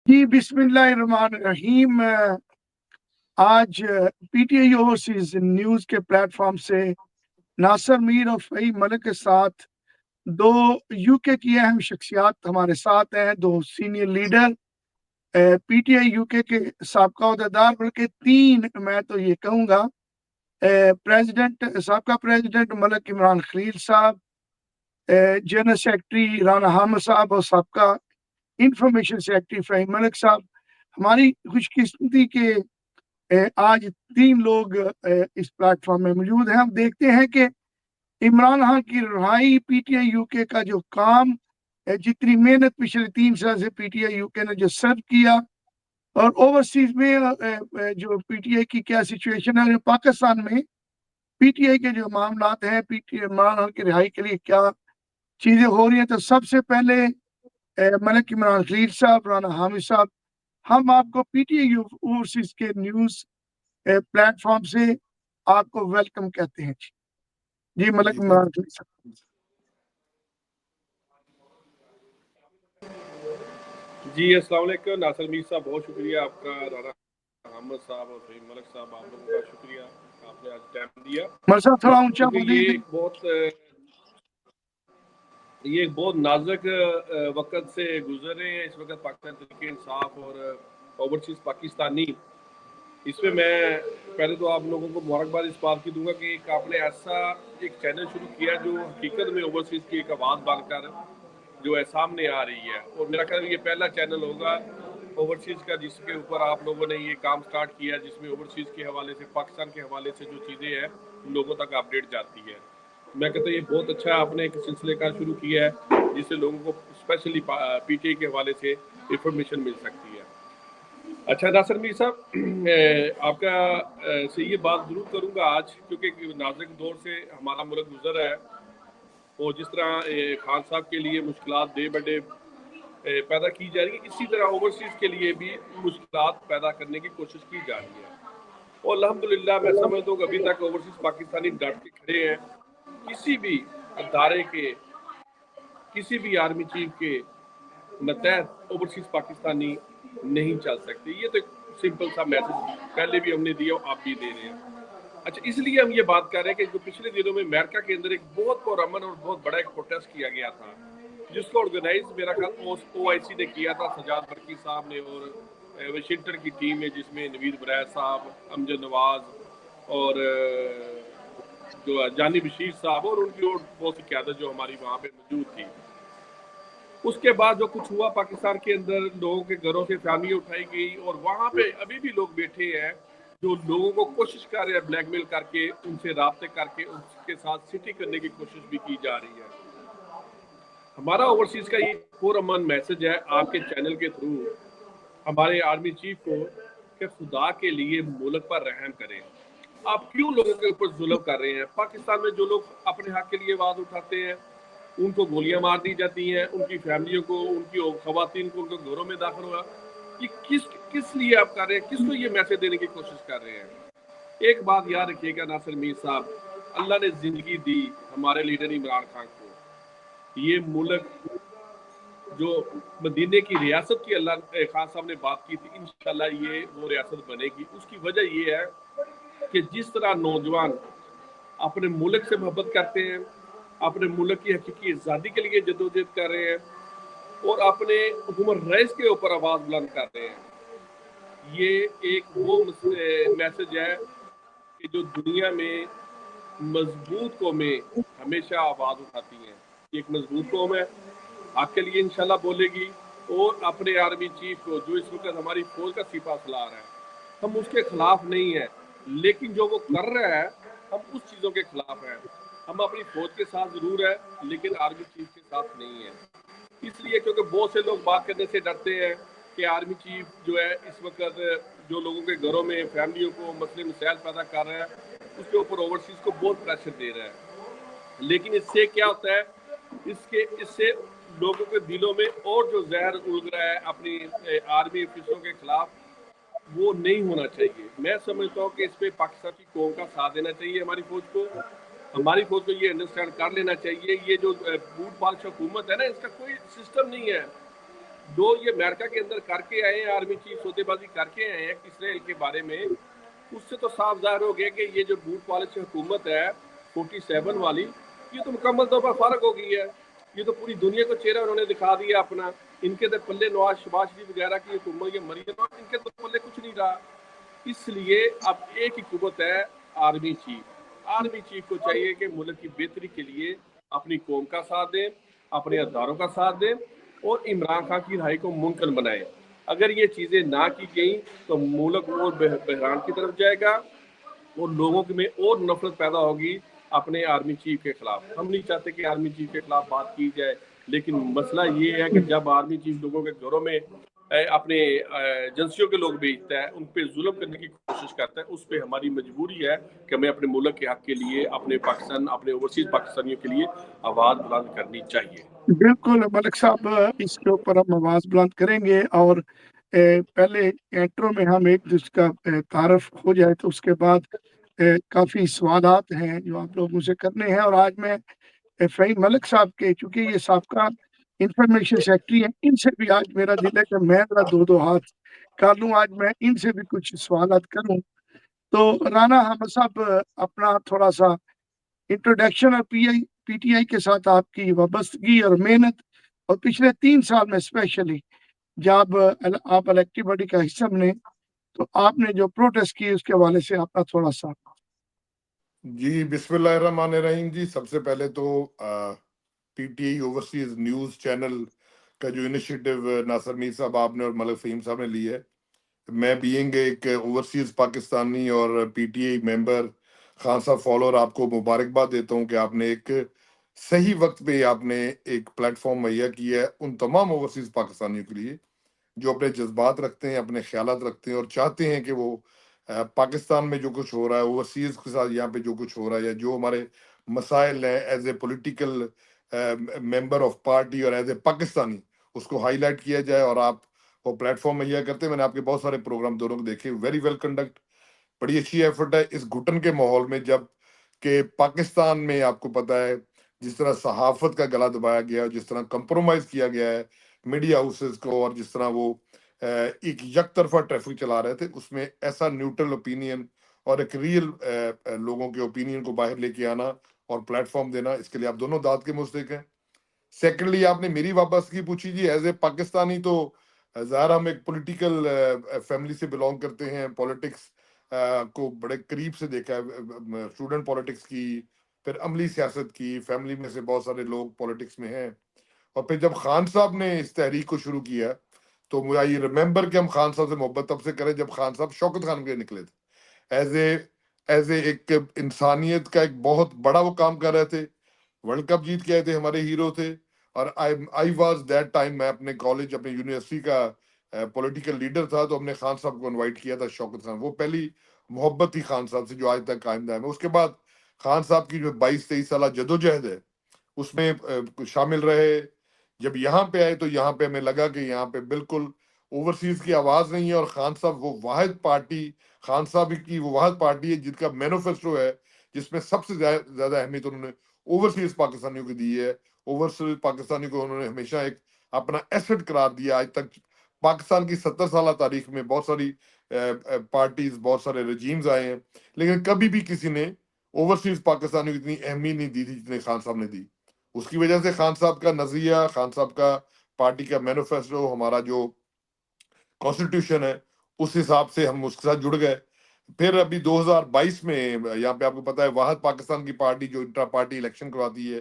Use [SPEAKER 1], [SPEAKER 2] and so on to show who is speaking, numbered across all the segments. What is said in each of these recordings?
[SPEAKER 1] जी, बिस्मिल्लाहिर्रहमानिर्रहीम। आज PTI overseas news के प्लेटफॉर्म से नासिर मीर और फ़हीम मलिक के साथ दो यूके की अहम शख्सियात हमारे साथ हैं, दो सीनियर लीडर पीटीआई यूके के साबका अहदेदार, बल्कि तीन मैं तो ये कहूँगा। साबका प्रेसिडेंट मलिक इमरान खलील साहब, जनरल सेक्रेटरी राना हामिद साहब और साबका इंफॉर्मेशन सेक्रेटरी फ़हीम मलिक साहब। हमारी खुशकिस्मती के आज तीन लोग इस प्लेटफॉर्म में मौजूद हैं। हम देखते हैं कि इमरान खान की रिहाई, पीटीआई यूके का जो काम, जितनी मेहनत पिछले 3 साल से पीटीआई यूके ने जो सर्व किया, और ओवरसीज में जो पीटीआई की क्या सिचुएशन है, पाकिस्तान में पीटीआई के जो मामलात हैं, पीटीआई इमरान खान की रिहाई के लिए क्या चीज़ें हो रही हैं। तो सबसे पहले मलिक इमरान खलील साहब, राना हामिद साहब, हम आपको पीटीआई ओवरसीज के न्यूज़ प्लेटफॉर्म से आपको वेलकम कहते हैं। जी, मलिक इमरान खलील साहब।
[SPEAKER 2] जी, अस्सलाम वालेकुम नासिर मीर साहब, बहुत शुक्रिया आपका। राना अहमद साहब और फ़हीम मलिक साहब, आप लोगों का शुक्रिया, आपने आज टाइम दिया,
[SPEAKER 1] मलिक साहब थोड़ा ऊंचा
[SPEAKER 2] क्योंकि
[SPEAKER 1] बोलिए।
[SPEAKER 2] ये एक बहुत नाजुक वक़्त से गुजर रहे हैं इस वक्त पाकिस्तान तहरीक इंसाफ और ओवरसीज़ पाकिस्तानी। इसमें मैं पहले तो आप लोगों को मुबारकबाद इस बात की दूंगा कि एक आपने ऐसा एक चैनल शुरू किया जो हकीकत में ओवरसीज़ की एक आवाज़ बनकर जो है सामने आ रही है, और मेरा ख्याल ये पहला चैनल होगा ओवरसीज़ का जिसके ऊपर आप लोगों ने ये काम स्टार्ट किया, जिसमें ओवरसीज़ के हवाले से, पाकिस्तान के हवाले से जो चीज़ें हैं लोगों तक अपडेट जाती है। मैं कहता हूँ ये बहुत अच्छा आपने एक सिलसिले का शुरू किया है जिससे लोगों को स्पेशली पीटीआई के हवाले से इंफॉर्मेशन मिल सकती है। अच्छा नासिर मीर साहब, आपका से ये बात ज़रूर करूँगा आज, क्योंकि नाजुक दौर से हमारा मुल्क गुजर रहा है, और जिस तरह खान साहब के लिए मुश्किलात डे बाय डे पैदा की जा रही है, इसी तरह ओवरसीज़ के लिए भी मुश्किलात पैदा करने की कोशिश की जा रही है। और अल्हम्दुलिल्लाह मैं समझता हूँ कि अभी तक ओवरसीज़ पाकिस्तानी डट के खड़े हैं। किसी भी अदारे के, किसी भी आर्मी चीफ के मतहत ओवरसीज़ पाकिस्तानी नहीं चल सकते। ये तो एक सिंपल सा मैसेज पहले भी हमने दिया और आप भी दे रहे हैं। अच्छा, इसलिए हम ये बात कर रहे हैं कि जो पिछले दिनों में अमेरिका के अंदर एक बहुत पुरअमन और बहुत बड़ा एक प्रोटेस्ट किया गया था, जिसको ऑर्गेनाइज मेरा ख्याल ओआईसी ने किया था, सजाद बरकी साहब ने, और वाशिंगटन की टीम है जिसमें नवीद बरैद साहब, अमजद नवाज और जो जानी बशीर साहब और उनकी और बहुत सी क़यादत जो हमारी वहाँ पे मौजूद थी। उसके बाद जो कुछ हुआ पाकिस्तान के अंदर, लोगों के घरों से फैमिली उठाई गई, और वहाँ पे अभी भी लोग बैठे हैं जो लोगों को कोशिश कर रहे हैं ब्लैकमेल करके, उनसे राब्ते करके उसके साथ सिटी करने की कोशिश भी की जा रही है। हमारा ओवरसीज़ का ये पुरअमन मैसेज है आपके चैनल के थ्रू हमारे आर्मी चीफ को कि खुदा के लिए मुल्क पर रहम करें। आप क्यों लोगों के ऊपर जुल्म कर रहे हैं? पाकिस्तान में जो लोग अपने हक के लिए आवाज़ उठाते हैं उनको गोलियां मार दी जाती हैं, उनकी फैमिलियों को, उनकी खवातीन को उनके घरों में दाखिल हुआ। ये किस लिए आप कर रहे हैं? किसको ये मैसेज देने की कोशिश कर रहे हैं? एक बात याद रखिएगा नासिर मीर साहब, अल्लाह ने जिंदगी दी हमारे लीडर इमरान खान को। ये मुल्क जो मदीने की रियासत की अल्लाह खान साहब ने बात की थी, इंशाल्लाह ये वो रियासत बनेगी। उसकी वजह ये है कि जिस तरह नौजवान अपने मुल्क से मोहब्बत करते हैं, अपने मुल्क की हकीकी आज़ादी के लिए जदोजहद कर रहे हैं, और अपने हुकूमत रईस के ऊपर आवाज़ बुलंद कर रहे हैं। ये एक वो मैसेज है कि जो दुनिया में मजबूत कौमें हमेशा आवाज़ उठाती हैं। ये एक मजबूत कौम है, आपके लिए इंशाल्लाह बोलेगी, और अपने आर्मी चीफ को जो इस वक्त हमारी फौज का सिपा सलार है, हम उसके खिलाफ नहीं है, लेकिन जो वो कर रहा है हम उस चीज़ों के खिलाफ हैं। हम अपनी फौज के साथ ज़रूर है, लेकिन आर्मी चीफ के साथ नहीं है। इसलिए क्योंकि बहुत से लोग बात करने से डरते हैं कि आर्मी चीफ जो है इस वक्त जो लोगों के घरों में फैमिलियों को मसले मसाइल पैदा कर रहा है, उसके ऊपर ओवरसीज़ को बहुत प्रेशर दे रहा है। लेकिन इससे क्या होता है, इससे लोगों के दिलों में और जो जहर उग रहा है अपनी आर्मी ऑफिसरों के खिलाफ, वो नहीं होना चाहिए। मैं समझता हूँ कि इस पे पाकिस्तान की कौम का साथ देना चाहिए, हमारी फौज को। हमारी फौज को ये अंडरस्टैंड कर लेना चाहिए, ये जो बूट पालिश हुकूमत है ना, इसका कोई सिस्टम नहीं है। جو یہ امریکہ کے اندر کر کے آئے ہیں آرمی چیف سودے بازی کر کے آئے ہیں اسرائیل کے بارے میں، اس سے تو صاف ظاہر ہو گیا کہ یہ جو بوٹ پالسی حکومت ہے 47 والی، یہ تو مکمل طور پر فارغ ہو گئی ہے. یہ تو پوری دنیا کو چہرہ انہوں نے دکھا دیا اپنا. ان کے تو پلے نواز شباز شریف وغیرہ کی حکومت، یہ مریم، ان کے تو پلے کچھ نہیں رہا. اس لیے اب ایک ہی قوت ہے، آرمی چیف. آرمی چیف کو چاہیے کہ ملک کی بہتری کے لیے اپنی قوم کا ساتھ دیں، اپنے اداروں کا ساتھ دیں اور عمران خان کی رہائی کو ممکن بنائیں. اگر یہ چیزیں نہ کی گئیں تو ملک اور بحران کی طرف جائے گا اور لوگوں میں اور نفرت پیدا ہوگی اپنے آرمی چیف کے خلاف. ہم نہیں چاہتے کہ آرمی چیف کے خلاف بات کی جائے، لیکن مسئلہ یہ ہے کہ جب آرمی چیف لوگوں کے گھروں میں اپنے ایجنسیوں کے لوگ بھیجتا ہے، ان پہ ظلم کرنے کی کوشش کرتا ہے، اس پہ ہماری مجبوری ہے کہ ہمیں اپنے ملک کے حق کے لیے، اپنے پاکستان، اپنے اوورسیز پاکستانیوں کے لیے آواز بلند کرنی چاہیے.
[SPEAKER 1] بالکل ملک صاحب، اس کے اوپر ہم آواز بلند کریں گے، اور پہلے انٹرو میں ہم ایک دوسرے کا تعارف ہو جائے تو اس کے بعد کافی سوالات ہیں جو آپ لوگوں سے کرنے ہیں. اور آج میں فہیم ملک صاحب کے، چونکہ یہ سابقہ انفارمیشن سیکرٹری ہیں، ان سے بھی آج میرا دل ہے کہ میں ذرا دو ہاتھ کر لوں، آج میں ان سے بھی کچھ سوالات کروں. تو رانا حامد صاحب، اپنا تھوڑا سا انٹروڈکشن اور پی ٹی آئی کے ساتھ آپ کی وابستگی اور محنت، اور پچھلے 3 سال میں اسپیشلی جب آپ الیکٹو باڈی کا حصہ بنے تو آپ نے جو پروٹیسٹ کی اس کے حوالے سے اپنا تھوڑا سا.
[SPEAKER 3] جی بسم اللہ الرحمن الرحیم. جی سب سے پہلے تو P T I overseas news channel کا جو انیشیٹو ناصر میر صاحب آپ نے اور ملک فہیم صاحب نے لی ہے، میں بینگ ایک اوورسیز پاکستانی اور پی ٹی آئی ممبر، خان صاحب فالوور، آپ کو مبارکباد دیتا ہوں کہ آپ نے ایک صحیح وقت پہ آپ نے ایک پلیٹ فارم مہیا کیا ہے ان تمام اوورسیز پاکستانیوں کے لیے جو اپنے جذبات رکھتے ہیں، اپنے خیالات رکھتے ہیں اور چاہتے ہیں کہ وہ پاکستان میں جو کچھ ہو رہا ہے، اوورسیز کے ساتھ یہاں پہ جو کچھ ہو رہا ہے، یا جو ہمارے مسائل ہیں as a political member of party اور ایز اے پاکستانی، اس کو ہائی لائٹ کیا جائے. اور آپ وہ پلیٹ فارم مہیا کرتے ہیں. میں نے آپ کے بہت سارے پروگرام دونوں کو دیکھے، ویری ویل کنڈکٹ، بڑی اچھی ایفرٹ ہے اس گھٹن کے ماحول میں، جب کہ پاکستان میں آپ کو پتہ ہے جس طرح صحافت کا گلا دبایا گیا، جس طرح کمپرومائز کیا گیا ہے میڈیا ہاؤسز کو، اور جس طرح وہ ایک یک طرفہ ٹریفک چلا رہے تھے، اس میں ایسا نیوٹرل اوپینین اور ایک ریئل لوگوں کے اوپینین کو باہر لے کے آنا اور پلیٹ فارم دینا، اس کے لیے آپ دونوں داد کے مستحق ہیں. سیکنڈلی آپ نے میری وابستگی پوچھی. جی ایز اے پاکستانی تو ظاہر ہم ایک پولیٹیکل فیملی سے بلونگ کرتے ہیں، پولیٹکس کو بڑے قریب سے دیکھا ہے، اسٹوڈنٹ پولیٹکس کی، پھر عملی سیاست کی، فیملی میں سے بہت سارے لوگ پولیٹکس میں ہیں. اور پھر جب خان صاحب نے اس تحریک کو شروع کیا تو مجھے یہ ریممبر کہ ہم خان صاحب سے محبت تب سے کریں جب خان صاحب شوکت خان کے نکلے تھے، ایز اے ایک انسانیت کا ایک بہت بڑا وہ کام کر رہے تھے. ورلڈ کپ جیت کے آئے تھے، ہمارے ہیرو تھے. اور آئی واز دیٹ ٹائم، میں اپنے کالج، اپنے یونیورسٹی کا پولیٹیکل لیڈر تھا، تو ہم نے خان صاحب کو انوائٹ کیا تھا. شوکت خان، وہ پہلی محبت تھی خان صاحب سے جو آج تک قائم دائم ہے. اس کے بعد خان صاحب کی جو 22-23 سالہ جدوجہد ہے اس میں شامل رہے. جب یہاں پہ آئے تو یہاں پہ ہمیں لگا کہ یہاں پہ بالکل اوورسیز کی آواز نہیں ہے، اور خان صاحب وہ واحد پارٹی، خان صاحب کی وہ واحد پارٹی ہے جن کا مینوفیسٹو ہے جس میں سب سے زیادہ اہمیت انہوں نے اوورسیز پاکستانیوں کو دی ہے. اوورسیز پاکستانی کو انہوں نے ہمیشہ ایک اپنا ایسٹ قرار دیا. آج تک پاکستان کی 70 سالہ تاریخ میں بہت ساری پارٹیز، بہت سارے رجیمز آئے ہیں، لیکن کبھی بھی کسی نے اوورسیز پاکستانیوں کو اتنی اہمیت نہیں دی تھی جتنے خان صاحب نے دی. اس کی وجہ سے خان صاحب کا نظریہ، خان صاحب کا پارٹی کا مینوفیسٹو، ہمارا جو کانسٹیٹیوشن ہے، اس حساب سے ہم اس کے ساتھ جڑ گئے. پھر ابھی 2022 میں یہاں پہ آپ کو پتا ہے واحد پاکستان کی پارٹی جو انٹرا پارٹی الیکشن کرواتی ہے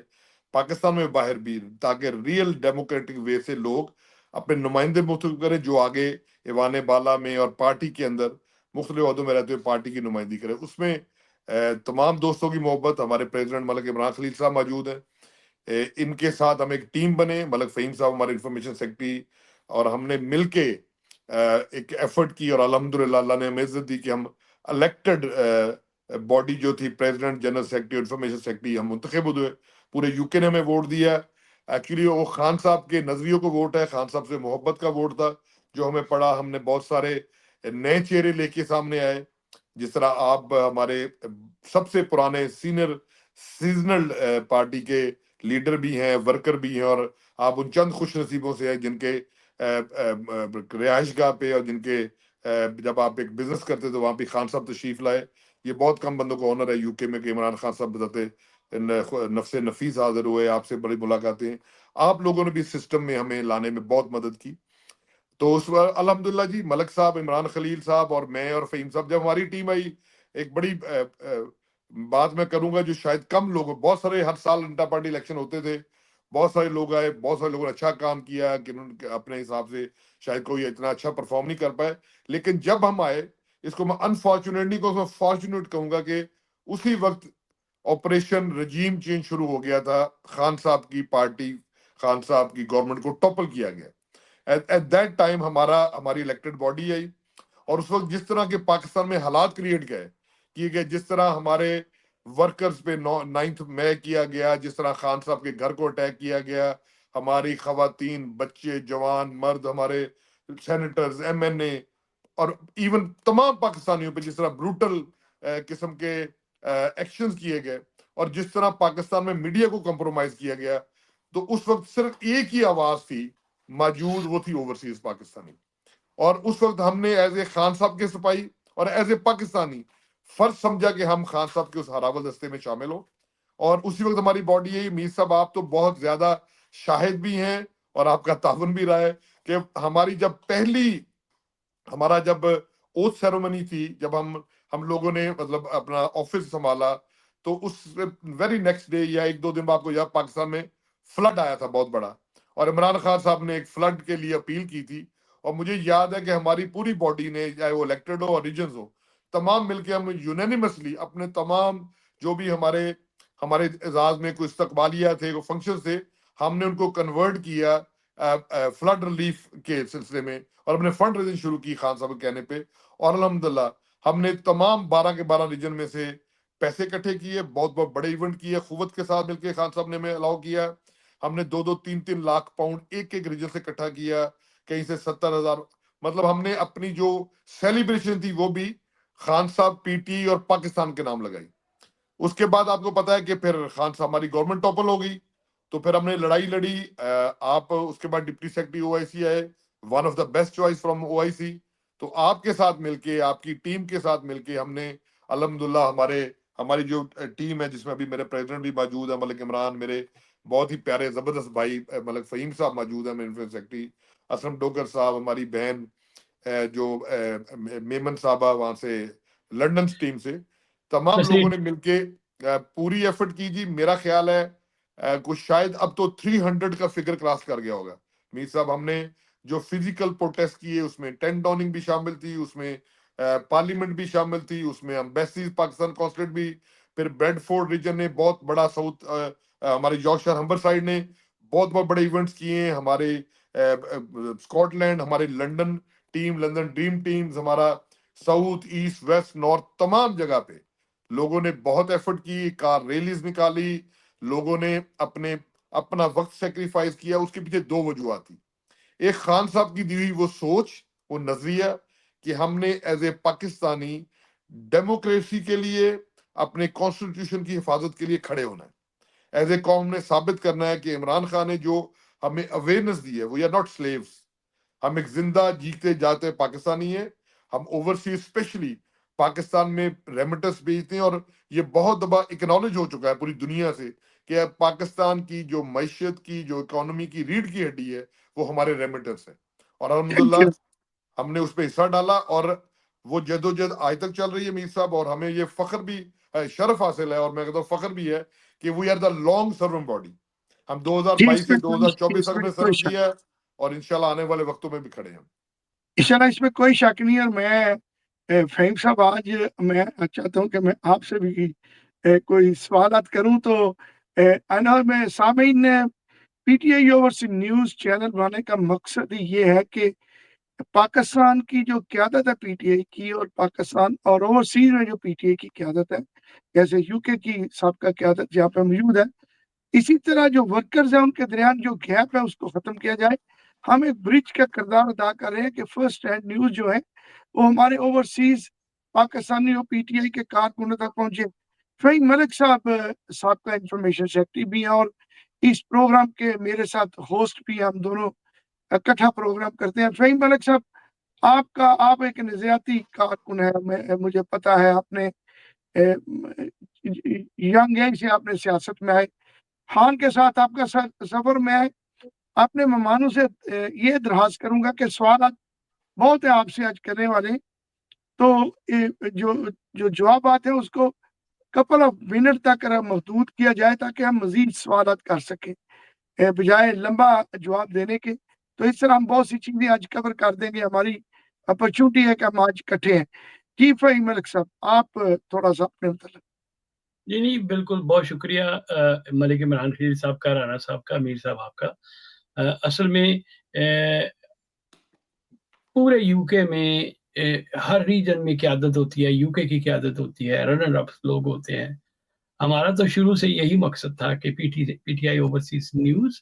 [SPEAKER 3] پاکستان میں باہر بھی، تاکہ ریئل ڈیموکریٹک وے سے لوگ اپنے نمائندے منتخب کریں جو آگے ایوان بالا میں اور پارٹی کے اندر مختلف عہدوں میں رہتے ہوئے پارٹی کی نمائندگی کرے. اس میں تمام دوستوں کی محبت، ہمارے پریزیڈنٹ ملک عمران خلیل صاحب موجود ہیں. ان کے ساتھ ہم ایک ٹیم بنے، ملک فہیم صاحب ہمارے انفارمیشن سیکرٹری، اور ہم نے مل کے ایک ایفرٹ کی، اور الحمدللہ اللہ نے ہمیں عزت دی کہ ہم الیکٹڈ باڈی جو تھی، president, general secretary, information secretary, ہم منتخب ہوئے. پورے یو کے نے ہمیں ووٹ دیا. ایکچولی وہ خان صاحب کے نظریوں کو ووٹ ہے، خان صاحب سے محبت کا ووٹ تھا جو ہمیں پڑا. ہم نے بہت سارے نئے چہرے لے کے سامنے آئے، جس طرح آپ ہمارے سب سے پرانے سیزنل پارٹی کے لیڈر بھی ہیں، ورکر بھی ہیں، اور آپ ان چند خوش نصیبوں سے ہیں جن کے رہائش گاہ پہ اور جن کے جب آپ ایک بزنس کرتے تو وہاں پہ خان صاحب تشریف لائے. یہ بہت کم بندوں کو آنر ہے یو کے میں کہ عمران خان صاحب بتاتے نفس نفیس حاضر ہوئے, آپ سے بڑی ملاقاتیں. آپ لوگوں نے بھی سسٹم میں ہمیں لانے میں بہت مدد کی. تو اس وقت الحمدللہ جی ملک صاحب, عمران خلیل صاحب اور میں اور فہیم صاحب, جب ہماری ٹیم آئی, ایک بڑی بات میں کروں گا جو شاید کم لوگ, بہت سارے ہر سال انٹر پارٹی الیکشن ہوتے تھے, بہت سارے لوگ آئے, بہت سارے لوگوں نے اچھا کام کیا کہ اپنے حساب سے شاید کوئی اتنا اچھا پرفارم نہیں کر پائے. لیکن جب ہم آئے, اس کو میں انفارچونیٹ نہیں کہوں, فارچونیٹ کہوں گا کہ اسی وقت آپریشن رجیم چینج شروع ہو گیا تھا. خان صاحب کی پارٹی, خان صاحب کی گورنمنٹ کو ٹاپل کیا گیا. ایٹ دیٹ ٹائم ہماری الیکٹڈ باڈی آئی, اور اس وقت جس طرح کے پاکستان میں حالات کریٹ کیے گئے, جس طرح ہمارے ورکرز پہ 9 مئی کیا گیا, جس طرح خان صاحب کے گھر کو اٹیک کیا گیا, ہماری خواتین, بچے, جوان, مرد, ہمارے سینیٹرز, ایم این اے اور ایون تمام پاکستانیوں پہ جس طرح بروٹل قسم کے ایکشنز کیے گئے, اور جس طرح پاکستان میں میڈیا کو کمپرومائز کیا گیا, تو اس وقت صرف ایک ہی آواز تھی موجود, وہ تھی اوورسیز پاکستانی. اور اس وقت ہم نے ایز اے خان صاحب کے سپاہی اور ایز اے پاکستانی فرض سمجھا کہ ہم خان صاحب کے اس ہراول دستے میں شامل ہوں. اور اسی وقت ہماری باڈی ہے. میر صاحب آپ تو بہت زیادہ شاہد بھی ہیں اور آپ کا تعاون بھی رہا ہے کہ ہماری جب اوتھ سیرومنی تھی, جب ہم لوگوں نے مطلب اپنا آفس سنبھالا, تو اس ویری نیکسٹ ڈے یا 1-2 دن بعد کو جب پاکستان میں فلڈ آیا تھا بہت بڑا, اور عمران خان صاحب نے ایک فلڈ کے لیے اپیل کی تھی. اور مجھے یاد ہے کہ ہماری پوری باڈی نے, چاہے وہ الیکٹڈ ہو اور ریجنز ہو, تمام مل کے ہم یونینیمسلی اپنے تمام جو بھی ہمارے اعزاز میں کوئی استقبالیہ تھے, کوئی فنکشن تھے, ہم نے ان کو کنورٹ کیا فلڈ ریلیف کے سلسلے میں, اور اپنے فنڈ ریزنگ شروع کی خان صاحب کے کہنے پہ. اور الحمدللہ ہم نے تمام 12 کے 12 ریجن میں سے پیسے اکٹھے کیے, بہت بہت بڑے ایونٹ کیے, قوت کے ساتھ مل کے خان صاحب نے ہمیں الاؤ کیا. ہم نے 2-3 لاکھ پاؤنڈ ایک ریجن سے اکٹھا کیا, کہیں سے 70,000. مطلب ہم نے اپنی جو سیلیبریشن تھی وہ بھی خان صاحب, پی ٹی اور پاکستان کے نام لگائی. اس کے بعد آپ کو پتا ہے کہ پھر خان صاحب ہماری گورنمنٹ ٹاپل ہو گئی, تو پھر ہم نے لڑائی لڑی. آپ اس کے بعد deputy secretary O I C آئے, one of the best choice from O I C. تو آپ کے ساتھ مل کے, آپ کی ٹیم کے ساتھ مل کے ہم نے الحمدللہ ہماری جو ٹیم ہے, جس میں ابھی میرے پریزیڈنٹ بھی موجود ہے ملک عمران, میرے بہت ہی پیارے زبردست بھائی ملک فہیم صاحب موجود ہیں, میرے انفلوئنس سیکرٹری اسلم ڈوگر صاحب, ہماری بہن جو میمن صاحبہ وہاں سے لنڈن ٹیم سے, تمام لوگوں نے مل کے پوری ایفرٹ کی جی. میرا خیال ہے کچھ شاید اب تو 300 کا فگر کراس کر گیا ہوگا. میر صاحب ہم نے جو فزیکل پروٹیسٹ کیے, اس میں ٹینٹ ڈاؤننگ بھی شامل تھی, اس میں پارلیمنٹ بھی شامل تھی, اس میں امبیسیز پاکستان کونسلیٹ بھی, پھر بیڈ فورڈ ریجن نے بہت بڑا, ساؤتھ ہمارے یارکشائر ہمبر سائڈ نے بہت بہت بڑے ایونٹس کیے ہیں, ہمارے اسکاٹ لینڈ, ہمارے London team, London dream teams, ہمارا ساؤتھ ایسٹ ویسٹ نارتھ, تمام جگہ پہ لوگوں نے بہت ایفرٹ کی, کار ریلیز نکالی, لوگوں نے اپنا وقت سیکریفائز کیا. اس کے پیچھے 2 وجوہات تھی. ایک خان صاحب کی دی ہوئی وہ سوچ, وہ نظریہ کہ ہم نے ایز اے پاکستانی ڈیموکریسی کے لیے, اپنے کانسٹیٹیوشن کی حفاظت کے لیے کھڑے ہونا ہے. ایز اے قوم نے ثابت کرنا ہے کہ عمران خان نے جو ہمیں اویئرنیس دی ہے, وی آر ناٹ سلیوز, ہم ایک زندہ جیتے جاتے پاکستانی ہیں. ہم اوورسیز اسپیشلی پاکستان میں ریمیٹنس بھیجتے ہیں, اور یہ بہت دفعہ اکنالج ہو چکا ہے پوری دنیا سے کہ پاکستان کی جو معیشت کی, جو اکانومی کی ریڑھ کی ہڈی ہے, وہ ہمارے ریمیٹنس ہے. اور الحمدللہ ہم نے اس پہ حصہ ڈالا, اور وہ جدوجہد آج تک چل رہی ہے میر صاحب. اور ہمیں یہ فخر بھی شرف حاصل ہے, اور میں کہتا ہوں فخر بھی ہے کہ we are the long serving body. ہم 2022 سے 2024 تک میں سرو کیا ہے, اور انشاءاللہ آنے والے وقتوں میں بھی کھڑے ہیں.
[SPEAKER 1] انشاءاللہ اس میں کوئی شک نہیں. اور میں فہیم صاحب, آج میں چاہتا ہوں کہ میں آپ سے بھی کوئی سوالات کروں. تو میں سامعین, P T I overseas news channel بنانے کا مقصد یہ ہے کہ پاکستان کی جو قیادت ہے پی ٹی آئی کی, اور پاکستان اور اوورسیز میں جو پی ٹی آئی کی قیادت ہے, جیسے یو کے کی سابقہ قیادت جہاں پہ موجود ہے, اسی طرح جو ورکرز ہیں ان کے درمیان جو گیپ ہے اس کو ختم کیا جائے. ہم ایک برج کا کردار ادا کر رہے ہیں کہ فرسٹ ہینڈ نیوز جو ہے وہ ہمارے اوورسیز پاکستانی اور پی ٹی آئی کے کارکنوں تک پہنچے. فہیم ملک صاحب سابقہ انفارمیشن سیکرٹری بھی ہیں, اور اس پروگرام کے میرے ساتھ ہوسٹ بھی ہیں. ہم دونوں इकट्ठा प्रोग्राम करते हैं। फ़हीम मलिक साहब, आप एक नज़रियाती कारकुन है, मुझे पता है। आपने यंग एज से आपने सियासत में आए, खान के साथ आपका सफ़र में आए। अपने मेहमानों से ये दरख्वास्त करूँगा कि सवाल बहुत है आपसे आज करने वाले, तो जो जवाबात है उसको कपल ऑफ मिनट तक महदूद किया जाए ताकि हम मज़ीद सवालात कर सकें, बजाय लंबा जवाब देने के। तो इस तरह हम बहुत सी चीज़ें आज कवर कर देंगे। हमारी अपॉर्चुनिटी है कि हम आज इकट्ठे हैं। जी फ़हीम मलिक साहब, आप थोड़ा-सा अपने मतलब।
[SPEAKER 4] जी नहीं, बिल्कुल, बहुत शुक्रिया मलिक इमरान खलील साहब का, राना साहब का, मीर साहब आपका। असल में पूरे यूके में हर रीजन में क़यादत होती है, यूके की क़यादत होती है, रनर अप लोग होते हैं। हमारा तो शुरू से यही मकसद था कि पीटीआई ओवरसीज न्यूज़,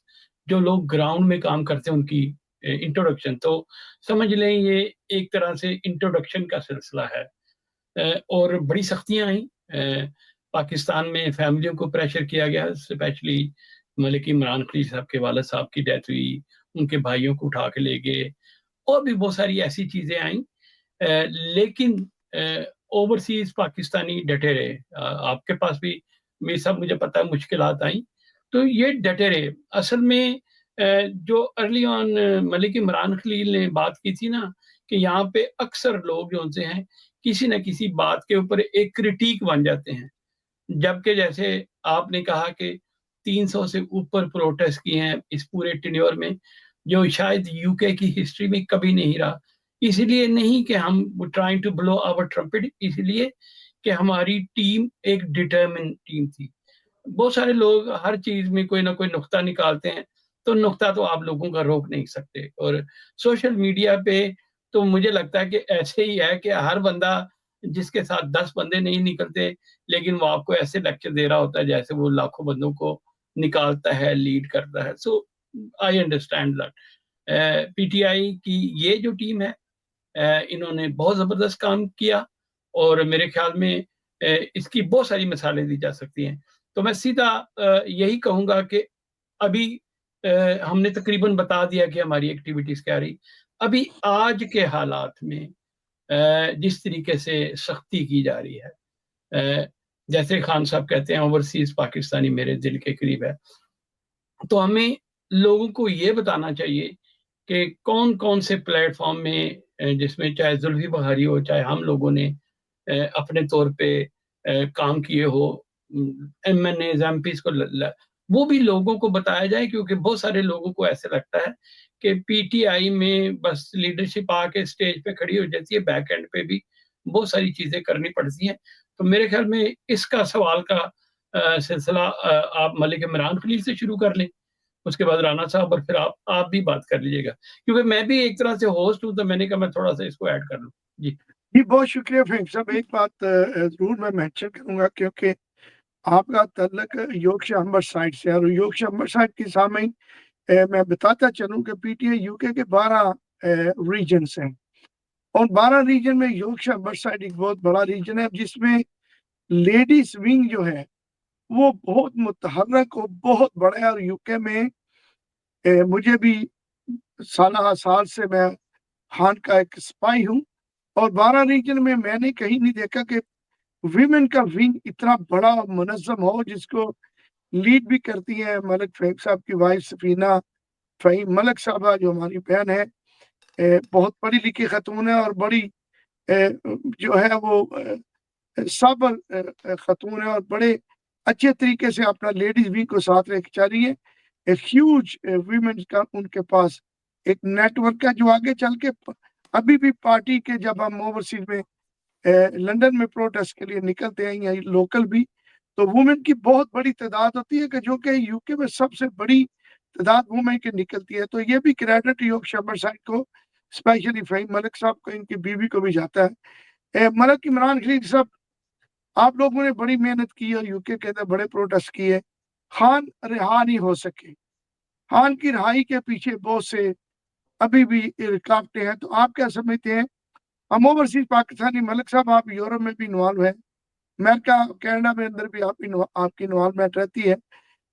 [SPEAKER 4] जो लोग ग्राउंड में काम करते हैं उनकी इंट्रोडक्शन, तो समझ लें ये एक तरह से इंट्रोडक्शन का सिलसिला है। और बड़ी सख्तियां आई। पाकिस्तान में फैमिलियों को प्रेशर किया गया, स्पेशली मलिक इमरान खलील साहब के वालिद साहब की डेथ हुई, उनके भाइयों को उठा के ले गए, और भी बहुत सारी ऐसी चीज़ें आई। लेकिन ओवरसीज पाकिस्तानी डटे रहे। आपके पास भी मेरे साहब मुझे पता है मुश्किलात आई, तो ये डटे रहे। असल में जो अर्ली ऑन मलिक इमरान खलील ने बात की थी ना, कि यहाँ पे अक्सर लोग जो उनसे हैं किसी न किसी बात के ऊपर एक क्रिटिक बन जाते हैं, जबकि जैसे आपने कहा कि 300 से ऊपर प्रोटेस्ट किए हैं इस पूरे टेन्योर में, जो शायद यूके की हिस्ट्री में कभी नहीं रहा। इसलिए नहीं कि हम trying to blow our trumpet, इसलिए कि हमारी टीम एक डिटरमिन टीम थी। बहुत सारे लोग हर चीज में कोई ना कोई नुक्ता निकालते हैं, तो नुक्ता तो आप लोगों का रोक नहीं सकते। और सोशल मीडिया पे तो मुझे लगता है कि ऐसे ही है कि हर बंदा, जिसके साथ 10 बंदे नहीं निकलते, लेकिन वो आपको ऐसे लेक्चर दे रहा होता है जैसे वो लाखों बंदों को निकालता है, लीड करता है। सो आई अंडरस्टैंड दैट। पीटीआई की ये जो टीम है, इन्होंने बहुत ज़बरदस्त काम किया, और मेरे ख्याल में इसकी बहुत सारी मिसालें दी जा सकती हैं। तो मैं सीधा यही कहूँगा कि अभी हमने तकरीबन बता दिया कि हमारी एक्टिविटीज़ क्या रही। अभी आज के हालात में जिस तरीके से सख्ती की जा रही है, जैसे खान साहब कहते हैं ओवरसीज पाकिस्तानी मेरे दिल के करीब है, तो हमें लोगों को ये बताना चाहिए कि कौन कौन से प्लेटफॉर्म में, जिसमें चाहे जुल्फी बहारी हो, चाहे हम लोगों ने अपने तौर पे काम किए हो, MNAs MPs को वो भी लोगों को बताया जाए, क्योंकि बहुत सारे लोगों को ऐसे लगता है कि पीटीआई में बस लीडरशिप आके स्टेज पे खड़ी हो जाती है, बैक एंड पे भी बहुत सारी चीजें करनी पड़ती हैं। तो मेरे ख्याल में इसका सवाल का सिलसिला आप मलिक इमरान खलील से शुरू कर लें, उसके बाद राना साहब, और फिर आप भी बात कर लीजिएगा, क्योंकि मैं भी एक तरह से होस्ट हूं, तो मैंने कहा मैं थोड़ा सा इसको ऐड कर लूं। जी
[SPEAKER 1] जी, बहुत शुक्रिया फ़हीम साहब। एक बात ज़रूर मैं मेंशन करूँगा, क्योंकि आपका तल्लुक यॉर्कशायर हम्बरसाइड से है, और यॉर्कशायर हम्बरसाइड के सामईन मैं बताता चलूँ कि पीटीआई यूके के 12 रीजन्स हैं, और 12 रीजन में यॉर्कशायर हम्बरसाइड एक बहुत बड़ा रीजन है, जिसमें लेडीज़ विंग जो है वो बहुत मुतहर्रक और बहुत बड़ा है। और यूके में मुझे भी साल से मैं खान का एक सिपाही हूँ, और 12 रीजन में मैंने कहीं नहीं देखा कि विमेन का विंग इतना बड़ा मुनज़्ज़म हो, जिसको लीड भी करती हैं मलिक फ़हीम साहब की वाइफ सफीना फ़हीम मलिक साहबा, जो हमारी बहन है। बहुत पढ़ी लिखी खातून है, और बड़ी जो है वो साबर खातून है, और बड़े अच्छे तरीके से अपना लेडीज विंग को साथ लेके चल रही है। एक ह्यूज वीमेन का उनके पास एक नेटवर्क है, जो आगे चल के अभी भी पार्टी के, जब हम ओवरसीज में लंदन में प्रोटेस्ट के लिए निकलते हैं, या लोकल भी, तो वुमेन की बहुत बड़ी तादाद होती है, कि जो कि यूके में सबसे बड़ी तादाद वुमेन की निकलती है। तो ये भी क्रेडिट यॉर्कशायर हम्बरसाइड को, स्पेशली फ़हीम मलिक साहब को, इनकी बीवी को भी जाता है। मलिक इमरान खलील साहब, आप लोगों ने बड़ी मेहनत की और यूके के अंदर बड़े प्रोटेस्ट किए, खान रिहा नहीं हो सके। खान की रिहाई के पीछे बहुत से अभी भी रुकावटें हैं। तो आप क्या समझते हैं? हम ओवरसीज पाकिस्तानी, मलिक साहब आप यूरोप में भी इन्वॉल्व हैं, अमेरिका कनाडा में अंदर भी आपकी इन्वॉल्वमेंट रहती है,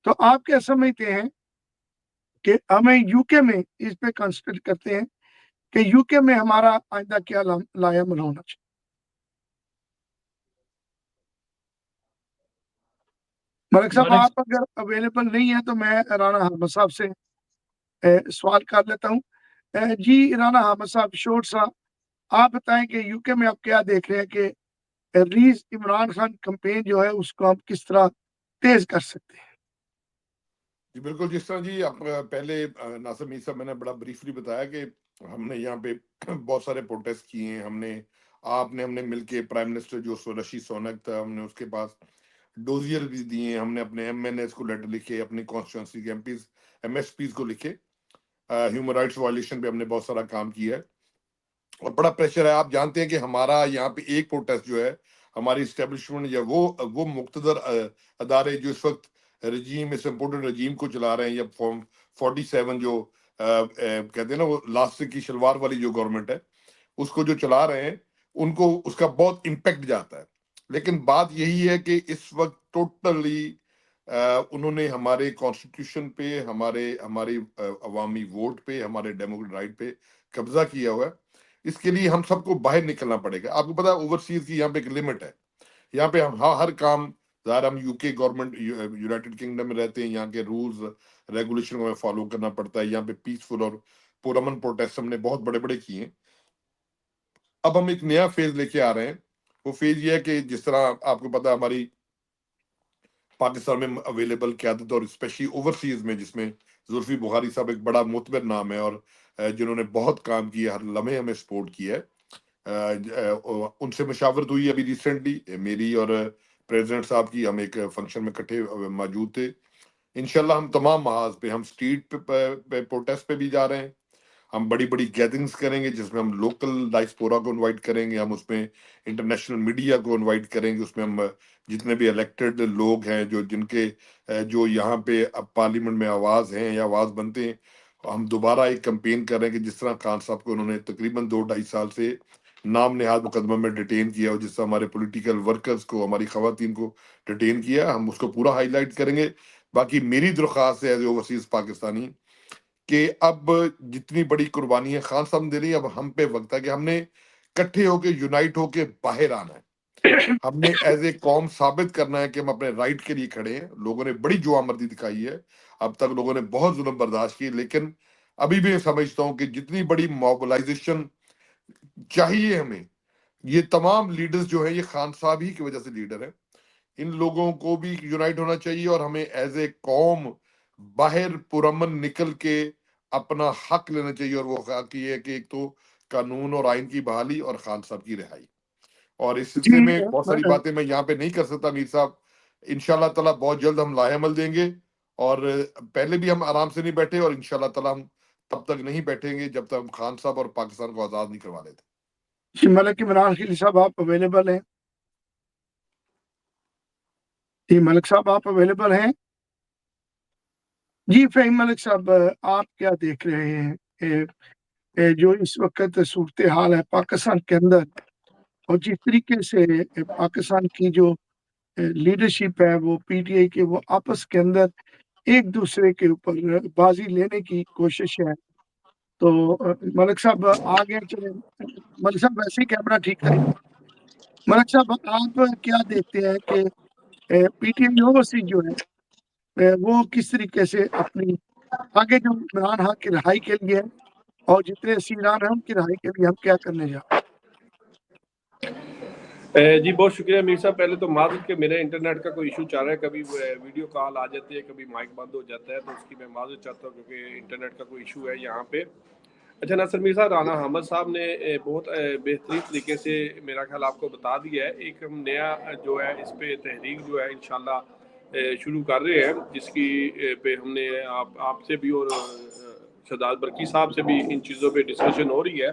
[SPEAKER 1] तो आप क्या समझते हैं کہ हमें यूके में इस पे कंसिडर करते हैं कि यूके में हमारा आइंदा क्या लायामल होना चाहिए। मलिक साहब
[SPEAKER 4] मलिक
[SPEAKER 1] आप अगर अवेलेबल नहीं है तो मैं राना अहमद साहब से सवाल कर लेता हूँ। जी राना अहमद साहब, शोर साहब, आप बताएं कि यूके में आप क्या देख रहे हैं कि रीस इमरान खान कैंपेन जो है उसको हम किस तरह तेज कर सकते हैं।
[SPEAKER 3] जी बिल्कुल, जिस तरह जी आप पहले नासिर मीर साहब मैंने बड़ा ब्रीफली बताया कि हमने यहाँ पे बहुत सारे प्रोटेस्ट किए हैं। हमने मिलके प्राइम मिनिस्टर जो ऋषि सुनक था, हमने उसके पास डोजियर भी दिए, हमने अपने एमएनएस को लेटर लिखे, अपनी कॉन्स्टिट्यूंसी के एमपीज एमएसपीज को लिखे। ह्यूमन राइट्स वायलेशन पे हमने बहुत सारा काम किया है और बड़ा प्रेशर है। आप जानते हैं कि हमारा यहाँ पे एक प्रोटेस्ट जो है, हमारी इस्टेब्लिशमेंट या वो मुक्तदर अदारे जो इस वक्त रजीम, इस इम्पोर्टेड रजीम को चला रहे हैं, या फॉर्म 47 जो कहते हैं ना, वो लास्ट की शलवार वाली जो गवर्नमेंट है उसको जो चला रहे हैं, उनको उसका बहुत इम्पेक्ट जाता है। लेकिन बात यही है कि इस वक्त टोटली उन्होंने हमारे कॉन्स्टिट्यूशन पे, हमारी अवामी वोट पे, हमारे डेमोक्रेटिक राइट पे कब्जा किया हुआ है। इसके लिए हम सबको बाहर निकलना पड़ेगा। आपको पता है ओवरसीज की यहाँ पे एक लिमिट है। यहाँ पे हम हर काम, ज़ाहिर हम यूके गवर्नमेंट यूनाइटेड किंगडम में रहते हैं, यहाँ के रूल्स रेगुलेशन को हमें फॉलो करना पड़ता है। यहाँ पे पीसफुल और पुरअमन प्रोटेस्ट हमने बहुत बड़े बड़े किए हैं। अब हम एक नया फेज लेके आ रहे हैं। वो फेज ये है कि जिस तरह आपको पता है हमारी पाकिस्तान में अवेलेबल क्यादत और स्पेशली ओवरसीज में, जिसमें जुल्फी बुखारी साहब एक बड़ा मोतबर नाम है और जिन्होंने बहुत काम किया, हर लम्हे हमें सपोर्ट किया है। उनसे मशावरत हुई अभी रिसेंटली मेरी और प्रेसिडेंट साहब की। हम एक फंक्शन में इकट्ठे मौजूद थे। इंशाल्लाह हम तमाम महाज पे, हम स्ट्रीट पे प्रोटेस्ट पे भी जा रहे हैं। हम बड़ी बड़ी गैदरिंग्स करेंगे जिसमें हम लोकल डायस्पोरा को इनवाइट करेंगे, हम उसमें इंटरनेशनल मीडिया को इनवाइट करेंगे, उसमें हम जितने भी इलेक्टेड लोग हैं जो यहाँ पे अब पार्लियामेंट में आवाज हैं या आवाज बनते हैं, हम दोबारा एक कैंपेन कर रहे हैं कि जिस तरह खान साहब को उन्होंने तकरीबन 2-2.5 साल से नाम नेहाद मुकदमा में डिटेन किया और जिस तरह हमारे पॉलिटिकल वर्कर्स को, हमारी खवातीन को डिटेन किया, हम उसको पूरा हाईलाइट करेंगे। बाकी मेरी दरख्वास्त है एज ओवरसीज पाकिस्तानी कि अब जितनी बड़ी कुर्बानी खान साहब दे रही है, अब हम पे वक्त है कि हमने इकट्ठे होके, यूनाइट होके बाहर आना है। हमने एज ए कौम साबित करना है कि हम अपने राइट के लिए खड़े हैं। लोगों ने बड़ी जुआमर्दी दिखाई है, अब तक लोगों ने बहुत जुल्म बर्दाश्त की, लेकिन अभी भी समझता हूँ कि जितनी बड़ी मोबिलाइजेशन चाहिए हमें, ये तमाम लीडर्स जो है ये खान साहब ही की वजह से लीडर है। इन लोगों को भी यूनाइट होना चाहिए और हमें एज ए कौम बाहर पुरअमन निकल के अपना हक लेना चाहिए। और वो हक ये है कि एक तो कानून और आइन की बहाली और खान साहब की रिहाई। और इस
[SPEAKER 1] जी
[SPEAKER 3] सिलसिले में बहुत सारी बातें मैं यहाँ पे नहीं कर सकता मीर साहब। इंशाल्लाह ताला बहुत जल्द हम लाहेमल देंगे और पहले भी हम आराम से नहीं बैठे और इंशाल्लाह ताला हम तब तक नहीं बैठेंगे जब तक हम खान साहब और पाकिस्तान को आज़ाद नहीं करवा लेते।
[SPEAKER 1] जी मलिक इमरान खलील साहब, आप अवेलेबल हैं? जी मलिक साहब, आप अवेलेबल हैं? जी फ़हीम मलिक साहब, आप क्या देख रहे हैं जो इस वक्त सूरत हाल है पाकिस्तान के अंदर, और जिस तरीके से पाकिस्तान की जो लीडरशिप है वो पीटीआई के, वो आपस के अंदर एक दूसरे के ऊपर बाजी लेने की कोशिश है। तो मलिक साहब आगे चले, मलिक साहब वैसे ही कैमरा ठीक है। मलिक साहब, आप क्या देखते हैं कि पीटीआई ओवरसीज जो है वो किस तरीके से अपनी आगे जो इमरान खान की रिहाई के लिए और जितने असीरान हैं उनकी रिहाई के लिए हम क्या करने जा रहे हैं?
[SPEAKER 2] जी बहुत शुक्रिया मीर साहब। पहले तो माजूद के मेरे इंटरनेट का कोई इशू चल रहा है, कभी वीडियो कॉल आ जाती है, कभी माइक बंद हो जाता है, तो उसकी मैं माजूद चाहता हूँ क्योंकि इंटरनेट का कोई इशू है यहाँ पे। अच्छा नासिर मीर साहब, राना अहमद साहब ने बहुत बेहतरीन तरीके से मेरा ख्याल आपको बता दिया है। एक हम नया जो है इस पे तहरीक जो है इंशाल्लाह शुरू कर रहे हैं, जिसकी पे हमने आपसे भी और शहजाद बरकी साहब से भी इन चीज़ों पे डिस्कशन हो रही है।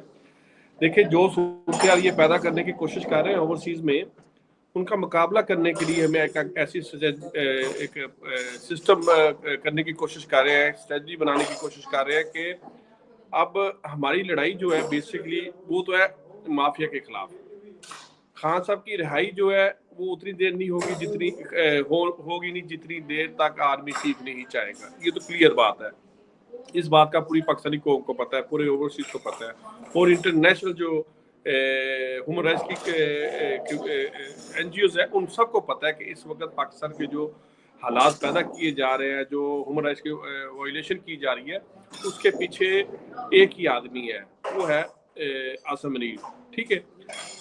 [SPEAKER 2] देखिए जो सूरत ये पैदा करने की कोशिश कर रहे हैं ओवरसीज में, उनका मुकाबला करने के लिए हमें एक ऐसी एक सिस्टम करने की कोशिश कर रहे हैं, स्ट्रेटजी बनाने की कोशिश कर रहे हैं कि अब हमारी लड़ाई जो है बेसिकली वो तो है माफिया के खिलाफ। खान साहब की रिहाई जो है वो उतनी देर नहीं होगी जितनी होगी नहीं जितनी देर तक आर्मी चीफ नहीं चाहेगा, ये तो क्लियर बात है। इस बात का पूरी पाकिस्तानी कौम को पता है, पूरे ओवरसीज को पता है, और इंटरनेशनल जो ह्यूमन राइट्स की NGOs है उन सबको पता है कि इस वक्त पाकिस्तान के जो हालात पैदा किए जा रहे हैं, जो ह्यूमन राइट्स की वायलेशन की जा रही है, उसके पीछे एक ही आदमी है, वो है आसिम मुनीर। ठीक है,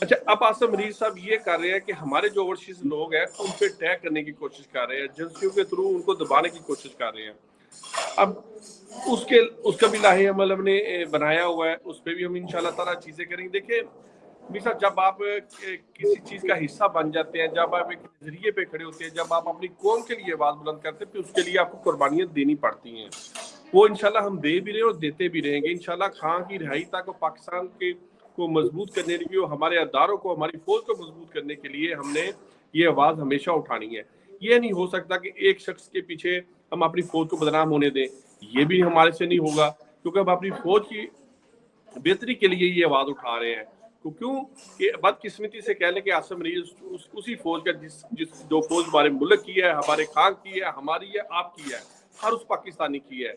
[SPEAKER 2] अच्छा, अब आसिम मुनीर साहब ये कर रहे हैं कि हमारे जो ओवरसीज लोग हैं उन पे अटैक करने की कोशिश कर रहे हैं, एजेंसियों के थ्रू उनको दबाने की कोशिश कर रहे हैं। अब उसका भी लाहे अमल हमने बनाया हुआ है, उस पर भी हम इंशाल्लाह ताला चीजें करेंगे। देखिए मिसा, जब आप किसी चीज का हिस्सा बन जाते हैं, जब आप एक नजरिए पे खड़े होते हैं, जब आप अपनी कौम के लिए आवाज बुलंद करते हैं, तो उसके लिए आपको कुर्बानियां देनी पड़ती हैं। वो इंशाल्लाह हम दे भी रहे हैं और देते भी रहेंगे। इंशाल्लाह खान की रिहाई तक पाकिस्तान के को मजबूत करने के लिए, हमारे अदारों को, हमारी फौज को मजबूत करने के लिए हमने ये आवाज हमेशा उठानी है। ये नहीं हो सकता कि एक शख्स के पीछे हम अपनी फौज को बदनाम होने दें, ये भी हमारे से नहीं होगा, क्योंकि हम अपनी फौज की बेहतरी के लिए ये आवाज उठा रहे हैं। क्यों कि बदकिस्मती से कह लें कि आसिम मुनीर उसी फौज का जिस जो फौज हमारे मुल्क की है, हमारे खान की है, हमारी है, आपकी है, हर उस पाकिस्तानी की है,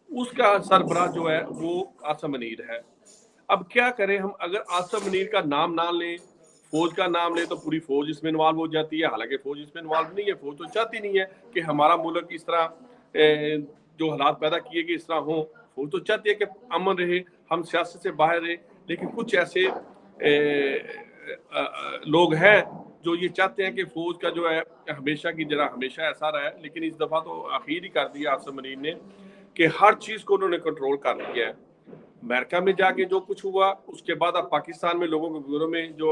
[SPEAKER 2] उसका सरबराह जो है वो आसिम मुनीर है। अब क्या करें हम, अगर आसिम मुनीर का नाम ना लें, फौज का नाम ले, तो पूरी फौज इसमें इन्वॉल्व हो जाती है। हालांकि फौज इसमें इन्वॉल्व नहीं है, फौज तो चाहती नहीं है कि हमारा मुल्क इस तरह जो हालात पैदा किए गए इस तरह हो। फौज तो चाहती है कि अमन रहे, हम सियासत से बाहर रहे, लेकिन कुछ ऐसे लोग हैं जो ये चाहते हैं कि फौज का जो है हमेशा की जगह हमेशा ऐसा रहा है। लेकिन इस दफा तो आखिर ही कर दिया आसिम मुनीर ने कि हर चीज को उन्होंने कंट्रोल कर लिया है। अमेरिका में जाके जो कुछ हुआ, उसके बाद अब पाकिस्तान में लोगों के घरों में जो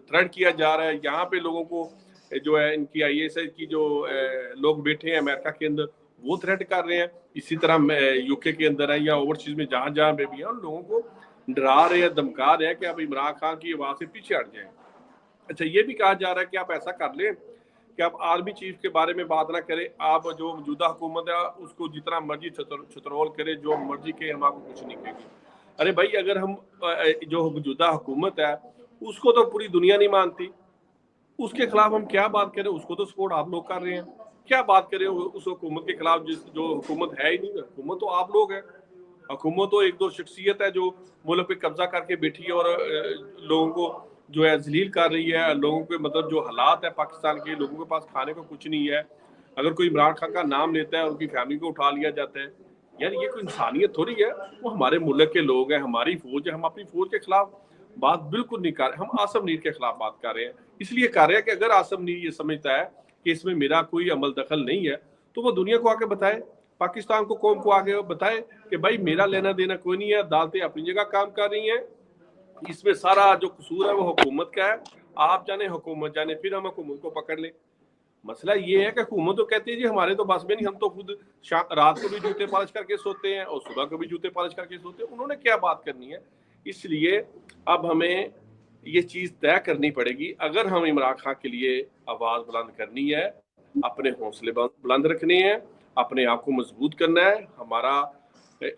[SPEAKER 2] थ्रेट किया जा रहा है, यहाँ पे लोगों को जो है इनकी ISI की जो लोग बैठे हैं अमेरिका के अंदर, वो थ्रेट कर रहे हैं। इसी तरह UK के अंदर है या ओवरसीज में जहाँ जहाँ पे भी है, उन लोगों को डरा रहे हैं, धमका रहे हैं कि अब इमरान खान की आवाज से पीछे हट जाए। अच्छा, ये भी कहा जा रहा है कि आप ऐसा कर लें कि आप आर्मी चीफ के बारे में बात ना करें, आप जो मौजूदा हुकूमत है उसको जितना मर्जी छतरोल करे, जो मर्जी के, हम आपको कुछ नहीं कहेंगे। अरे भाई, अगर हम जो मौजूदा हुकूमत है उसको तो पूरी दुनिया नहीं मानती, उसके खिलाफ हम क्या बात करें, उसको तो सपोर्ट आप लोग कर रहे हैं। क्या बात करें उस हुकूमत के खिलाफ जो हुकूमत है ही नहीं, हुकूमत तो आप लोग है। हुकूमत तो एक दो शख्सियत है जो मुल्क पे कब्जा करके बैठी है और लोगों को जो है जलील कर रही है। लोगों के मतलब जो हालात है पाकिस्तान के, लोगों के पास खाने को कुछ नहीं है। अगर कोई इमरान खान का नाम लेता है, उनकी फैमिली को उठा लिया जाता है। यार ये कोई इंसानियत थोड़ी है। वो हमारे मुल्क के लोग हैं, हमारी फौज है, हम अपनी फौज के खिलाफ बात बिल्कुल नहीं कर रहे। हम आसिम मुनीर के खिलाफ बात कर रहे हैं, इसलिए कर रहे हैं कि अगर आसिम मुनीर ये समझता है कि इसमें मेरा कोई अमल दखल नहीं है, तो वो दुनिया को आके बताए, पाकिस्तान को, कौम को आगे बताए कि भाई मेरा लेना देना कोई नहीं है, अदालतें अपनी जगह काम कर रही हैं, इसमें सारा जो कसूर है वो हुकूमत का है। आप जाने, हुकूमत जाने, फिर हम हुकूमत को पकड़ लें। मसला ये है कि हुकूमत तो कहती है जी हमारे तो बस में नहीं, हम तो खुद रात को भी जूते पॉलिश करके सोते हैं और सुबह को भी जूते पॉलिश करके सोते हैं, उन्होंने क्या बात करनी है। इसलिए अब हमें ये चीज तय करनी पड़ेगी, अगर हम इमरान खान के लिए आवाज बुलंद करनी है, अपने हौसले बुलंद रखने हैं, अपने आप को मजबूत करना है। हमारा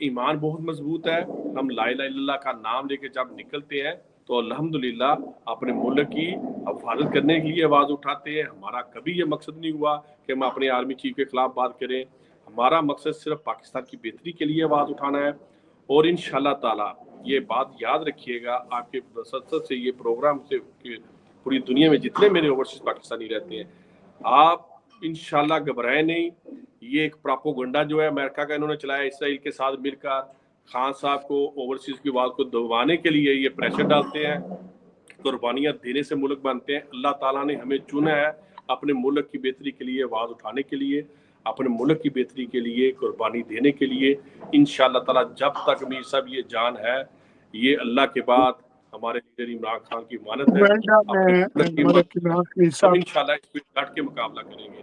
[SPEAKER 2] ईमान बहुत मजबूत है, हम ला इलाहा इल्लल्लाह का नाम लेके जब निकलते हैं तो अल्हम्दुलिल्लाह अपने मुल्क की हिफाजत करने के लिए आवाज़ उठाते हैं। हमारा कभी ये मकसद नहीं हुआ कि हम अपने आर्मी चीफ के खिलाफ बात करें, हमारा मकसद सिर्फ पाकिस्तान की बेहतरी के लिए आवाज़ उठाना है। और इंशाल्लाह ताला ये बात याद रखिएगा, आपके मसलसल से ये प्रोग्राम से पूरी दुनिया में जितने मेरे ओवरसीज पाकिस्तानी रहते हैं, आप इंशाल्लाह घबराएं नहीं। ये एक प्रोपेगेंडा जो है अमेरिका का इन्होंने चलाया, इसराइल के साथ मिलकर खान साहब को ओवरसीज की आवाज़ को दबाने के लिए ये प्रेशर डालते हैं, कुर्बानियां देने से मुल्क बनते हैं। अल्लाह ताला ने हमें चुना है अपने मुल्क की बेहतरी के लिए आवाज़ उठाने के लिए, अपने मुल्क की बेहतरी के लिए कुर्बानी देने के लिए। इंशाअल्लाह ताला जब तक मीर साहब ये जान है, ये अल्लाह के बाद हमारे लीडर इमरान खान की मानत है, हम इंशाअल्लाह इस पे डट के मुकाबला करेंगे।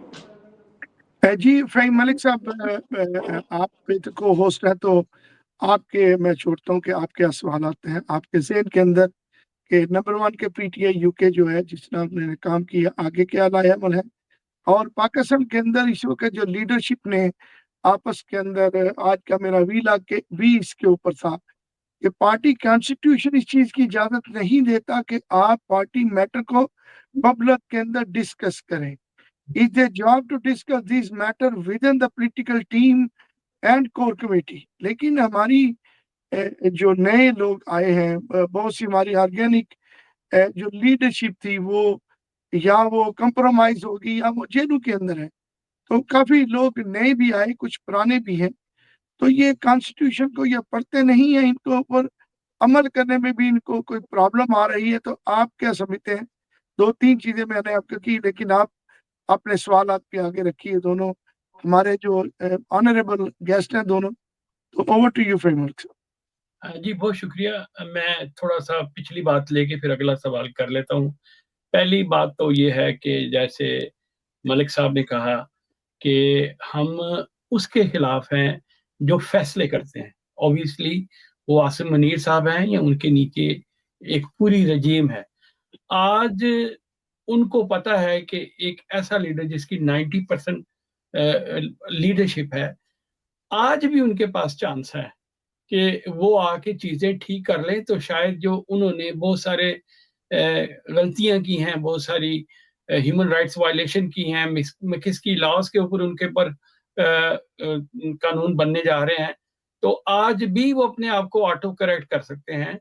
[SPEAKER 1] जी फ़हीम मलिक साहब, आप को होस्ट हैं तो आपके मैं छोड़ता हूँ कि आपके सवालात हैं आपके ज़हन के अंदर कि नंबर 1 के PTI UK जो है जिस तरह उन्होंने काम किया, आगे क्या लाएमल है, और पाकिस्तान के अंदर इस वक्त जो लीडरशिप ने आपस के अंदर, आज का मेरा वीलॉग के भी इसके ऊपर था कि पार्टी कॉन्स्टिट्यूशन इस चीज की इजाजत नहीं देता कि आप पार्टी मैटर को पब्लिक के अंदर डिस्कस करें। It's their job to discuss these matter within the political team and core committee. لیکن ہماری جو نئے لوگ آئے ہیں، بہت سی ہماری آرگینک جو لیڈرشپ تھی وہ یا وہ کمپرومائز ہوگی یا وہ جیلوں کے اندر ہے. تو کافی لوگ نئے بھی آئے، کچھ پرانے بھی ہیں. تو یہ کانسٹیٹیوشن کو یہ پڑھتے نہیں ہیں، ان کے اوپر عمل کرنے میں بھی ان کو کوئی پرابلم آ رہی ہے. تو آپ کیا سمجھتے ہیں؟ 2-3 چیزیں میں نے آپ کو کی، لیکن آپ اپنے سوالات پہ آگے رکھیے دونوں ہمارے جو آنریبل گیسٹ ہیں دونوں. تو اوور ٹو یو فیم ورک.
[SPEAKER 4] جی بہت شکریہ. میں تھوڑا سا پچھلی بات لے کے پھر اگلا سوال کر لیتا ہوں. پہلی بات تو یہ ہے کہ جیسے ملک صاحب نے کہا کہ ہم اس کے خلاف ہیں جو فیصلے کرتے ہیں. اوبیسلی وہ عاصم منیر صاحب ہیں یا ان کے نیچے ایک پوری رجیم ہے. آج ان کو پتا ہے کہ ایک ایسا لیڈر جس کی 90% لیڈرشپ ہے، آج بھی ان کے پاس چانس ہے کہ وہ آ کے چیزیں ٹھیک کر لیں. تو شاید جو انہوں نے بہت سارے غلطیاں کی ہیں، بہت ساری ہیومن رائٹس وائلیشن کی ہیں، مکسکی لاز کے اوپر ان کے پر قانون بننے جا رہے ہیں، تو آج بھی وہ اپنے آپ کو آٹو کریکٹ کر سکتے ہیں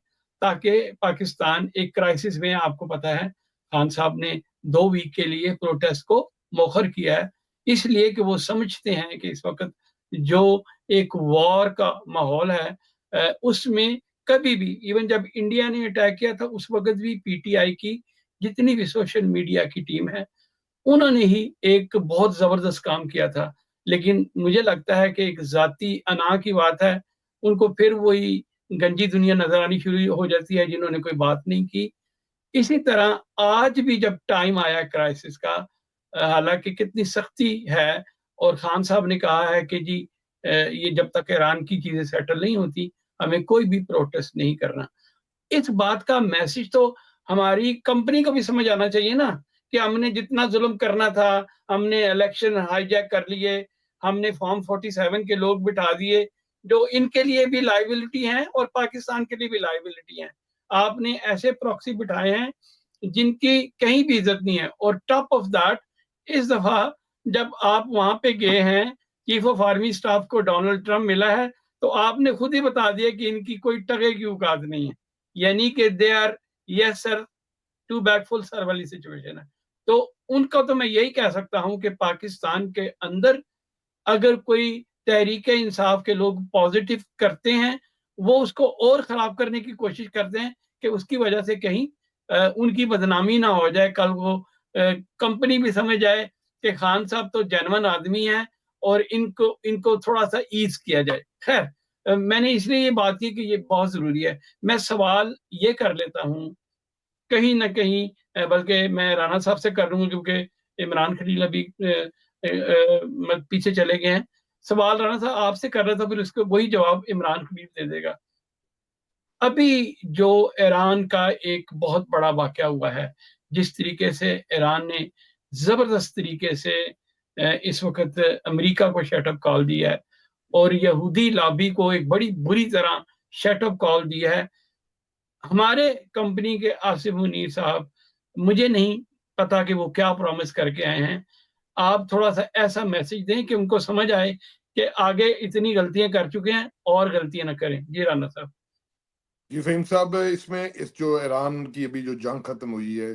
[SPEAKER 4] تاکہ پاکستان ایک کرائسس میں، آپ کو پتا ہے خان صاحب نے 2 ویک کے لیے پروٹیسٹ کو مؤخر کیا ہے، اس لیے کہ وہ سمجھتے ہیں کہ اس وقت جو ایک وار کا ماحول ہے اس میں کبھی بھی، ایون جب انڈیا نے اٹیک کیا تھا اس وقت بھی پی ٹی آئی کی جتنی بھی سوشل میڈیا کی ٹیم ہے انہوں نے ہی ایک بہت زبردست کام کیا تھا. لیکن مجھے لگتا ہے کہ ایک ذاتی انا کی بات ہے، ان کو پھر وہی گنجی دنیا نظر آنی شروع ہو جاتی ہے جنہوں نے کوئی بات نہیں کی. اسی طرح آج بھی جب ٹائم آیا کرائسس کا، حالانکہ کتنی سختی ہے، اور خان صاحب نے کہا ہے کہ جی یہ جب تک ایران کی چیزیں سیٹل نہیں ہوتی ہمیں کوئی بھی پروٹیسٹ نہیں کرنا. اس بات کا میسج تو ہماری کمپنی کو بھی سمجھ آنا چاہیے نا کہ ہم نے جتنا ظلم کرنا تھا، ہم نے الیکشن ہائی جیک کر لیے، ہم نے فارم 47 کے لوگ بٹھا دیے جو ان کے لیے بھی لائبلٹی ہیں اور پاکستان کے لیے بھی لائبلٹی ہیں. آپ نے ایسے پراکسی بٹھائے ہیں جن کی کہیں بھی عزت نہیں ہے. اور ٹاپ آف دیٹ اس دفعہ جب آپ وہاں پہ گئے ہیں، چیف آف آرمی سٹاف کو ڈونلڈ ٹرمپ ملا ہے، تو آپ نے خود ہی بتا دیا کہ ان کی کوئی ٹگے کی اوقات نہیں ہے، یعنی کہ دے آر یس سر ٹو بیک فل سر والی سچویشن ہے. تو ان کا تو میں یہی کہہ سکتا ہوں کہ پاکستان کے اندر اگر کوئی تحریک انصاف کے لوگ پازیٹیو کرتے ہیں، وہ اس کو اور خراب کرنے کی کوشش کرتے ہیں کہ اس کی وجہ سے کہیں ان کی بدنامی نہ ہو جائے. کل وہ کمپنی بھی سمجھ جائے کہ خان صاحب تو جینون آدمی ہیں اور ان کو تھوڑا سا ایز کیا جائے. خیر میں نے اس لیے یہ بات کی کہ یہ بہت ضروری ہے. میں سوال یہ کر لیتا ہوں کہیں نہ کہیں، بلکہ میں رانا صاحب سے کر رہا ہوں کیونکہ عمران خلیل ابھی پیچھے چلے گئے ہیں. سوال رانا صاحب آپ سے کر رہا تھا، پھر اس کو وہی جواب عمران خلیل دے دے گا. ابھی جو ایران کا ایک بہت بڑا واقعہ ہوا ہے، جس طریقے سے ایران نے زبردست طریقے سے اس وقت امریکہ کو شٹ اپ کال دیا ہے اور یہودی لابی کو ایک بڑی بری طرح شٹ اپ کال دیا ہے. ہمارے کمپنی کے عاصم منیر صاحب، مجھے نہیں پتا کہ وہ کیا پرومس کر کے آئے ہیں. آپ تھوڑا سا ایسا میسج دیں کہ ان کو سمجھ آئے کہ آگے اتنی غلطیاں کر چکے ہیں اور غلطیاں نہ کریں. جی رانا صاحب.
[SPEAKER 3] جی فہیم صاحب، اس میں جو ایران کی ابھی جو جنگ ختم ہوئی ہے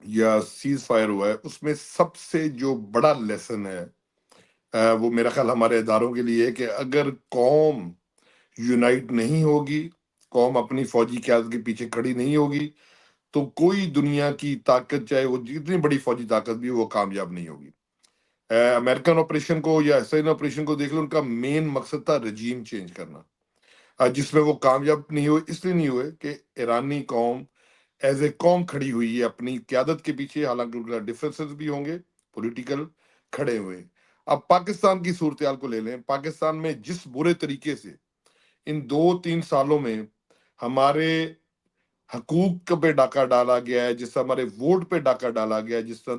[SPEAKER 3] یا سیز فائر ہوا ہے، اس میں سب سے جو بڑا لیسن ہے وہ میرا خیال ہمارے اداروں کے لیے ہے کہ اگر قوم یونائٹ نہیں ہوگی، قوم اپنی فوجی قیادت کے پیچھے کھڑی نہیں ہوگی، تو کوئی دنیا کی طاقت، چاہے وہ جتنی بڑی فوجی طاقت بھی ہو، وہ کامیاب نہیں ہوگی. امریکن آپریشن کو یا اسرائیل آپریشن کو دیکھ لو، ان کا مین مقصد تھا رجیم چینج کرنا، جس میں وہ کامیاب نہیں ہوئے. اس لیے نہیں ہوئے کہ ایرانی قوم ایز اے قوم کھڑی ہوئی ہے اپنی قیادت کے پیچھے، حالانکہ ان کا ڈفرینسز بھی ہوں گے پولیٹیکل، کھڑے ہوئے. اب پاکستان کی صورتحال کو لے لیں. پاکستان میں جس برے طریقے سے ان 2-3 سالوں میں ہمارے حقوق پہ ڈاکہ ڈالا گیا ہے، جس سے ہمارے ووٹ پہ ڈاکہ ڈالا گیا ہے، جس سے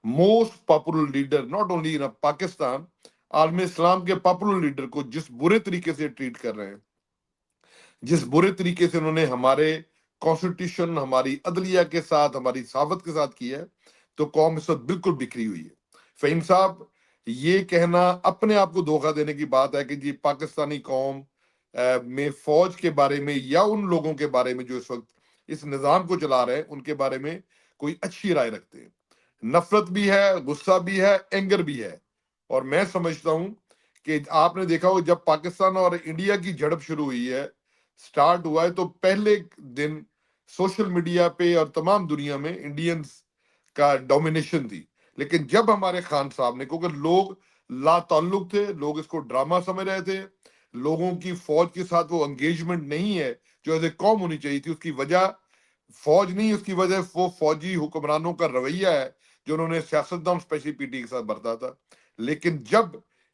[SPEAKER 3] most popular leader not only in Pakistan, عالم اسلام کے پاپولر لیڈر کو جس برے طریقے سے ٹریٹ کر رہے ہیں، جس برے طریقے سے انہوں نے ہمارے کانسٹیٹیوشن، ہماری عدلیہ کے ساتھ، ہماری صحافت کے ساتھ کیا ہے، تو قوم اس وقت بالکل بکھری ہوئی ہے. فہیم صاحب، یہ کہنا اپنے آپ کو دھوکہ دینے کی بات ہے کہ جی پاکستانی قوم میں فوج کے بارے میں یا ان لوگوں کے بارے میں جو اس وقت اس نظام کو چلا رہے ہیں ان کے بارے میں کوئی اچھی رائے رکھتے ہیں. نفرت بھی ہے، غصہ بھی ہے، اینگر بھی ہے. اور میں سمجھتا ہوں کہ آپ نے دیکھا ہو جب پاکستان اور انڈیا کی جھڑپ شروع ہوئی ہے، سٹارٹ ہوا ہے، تو پہلے دن سوشل میڈیا پہ اور تمام دنیا میں انڈینز کا ڈومینیشن تھی. لیکن جب ہمارے خان صاحب نے، کیونکہ لوگ لا تعلق تھے، لوگ اس کو ڈرامہ سمجھ رہے تھے، لوگوں کی فوج کے ساتھ وہ انگیجمنٹ نہیں ہے جو ایز اے قوم ہونی چاہیے تھی. اس کی وجہ فوج نہیں، اس کی وجہ وہ فوجی حکمرانوں کا رویہ ہے جو انہوں نے سیاستدان اسپیشلی پی ٹی کے ساتھ برتا تھا. لیکن جب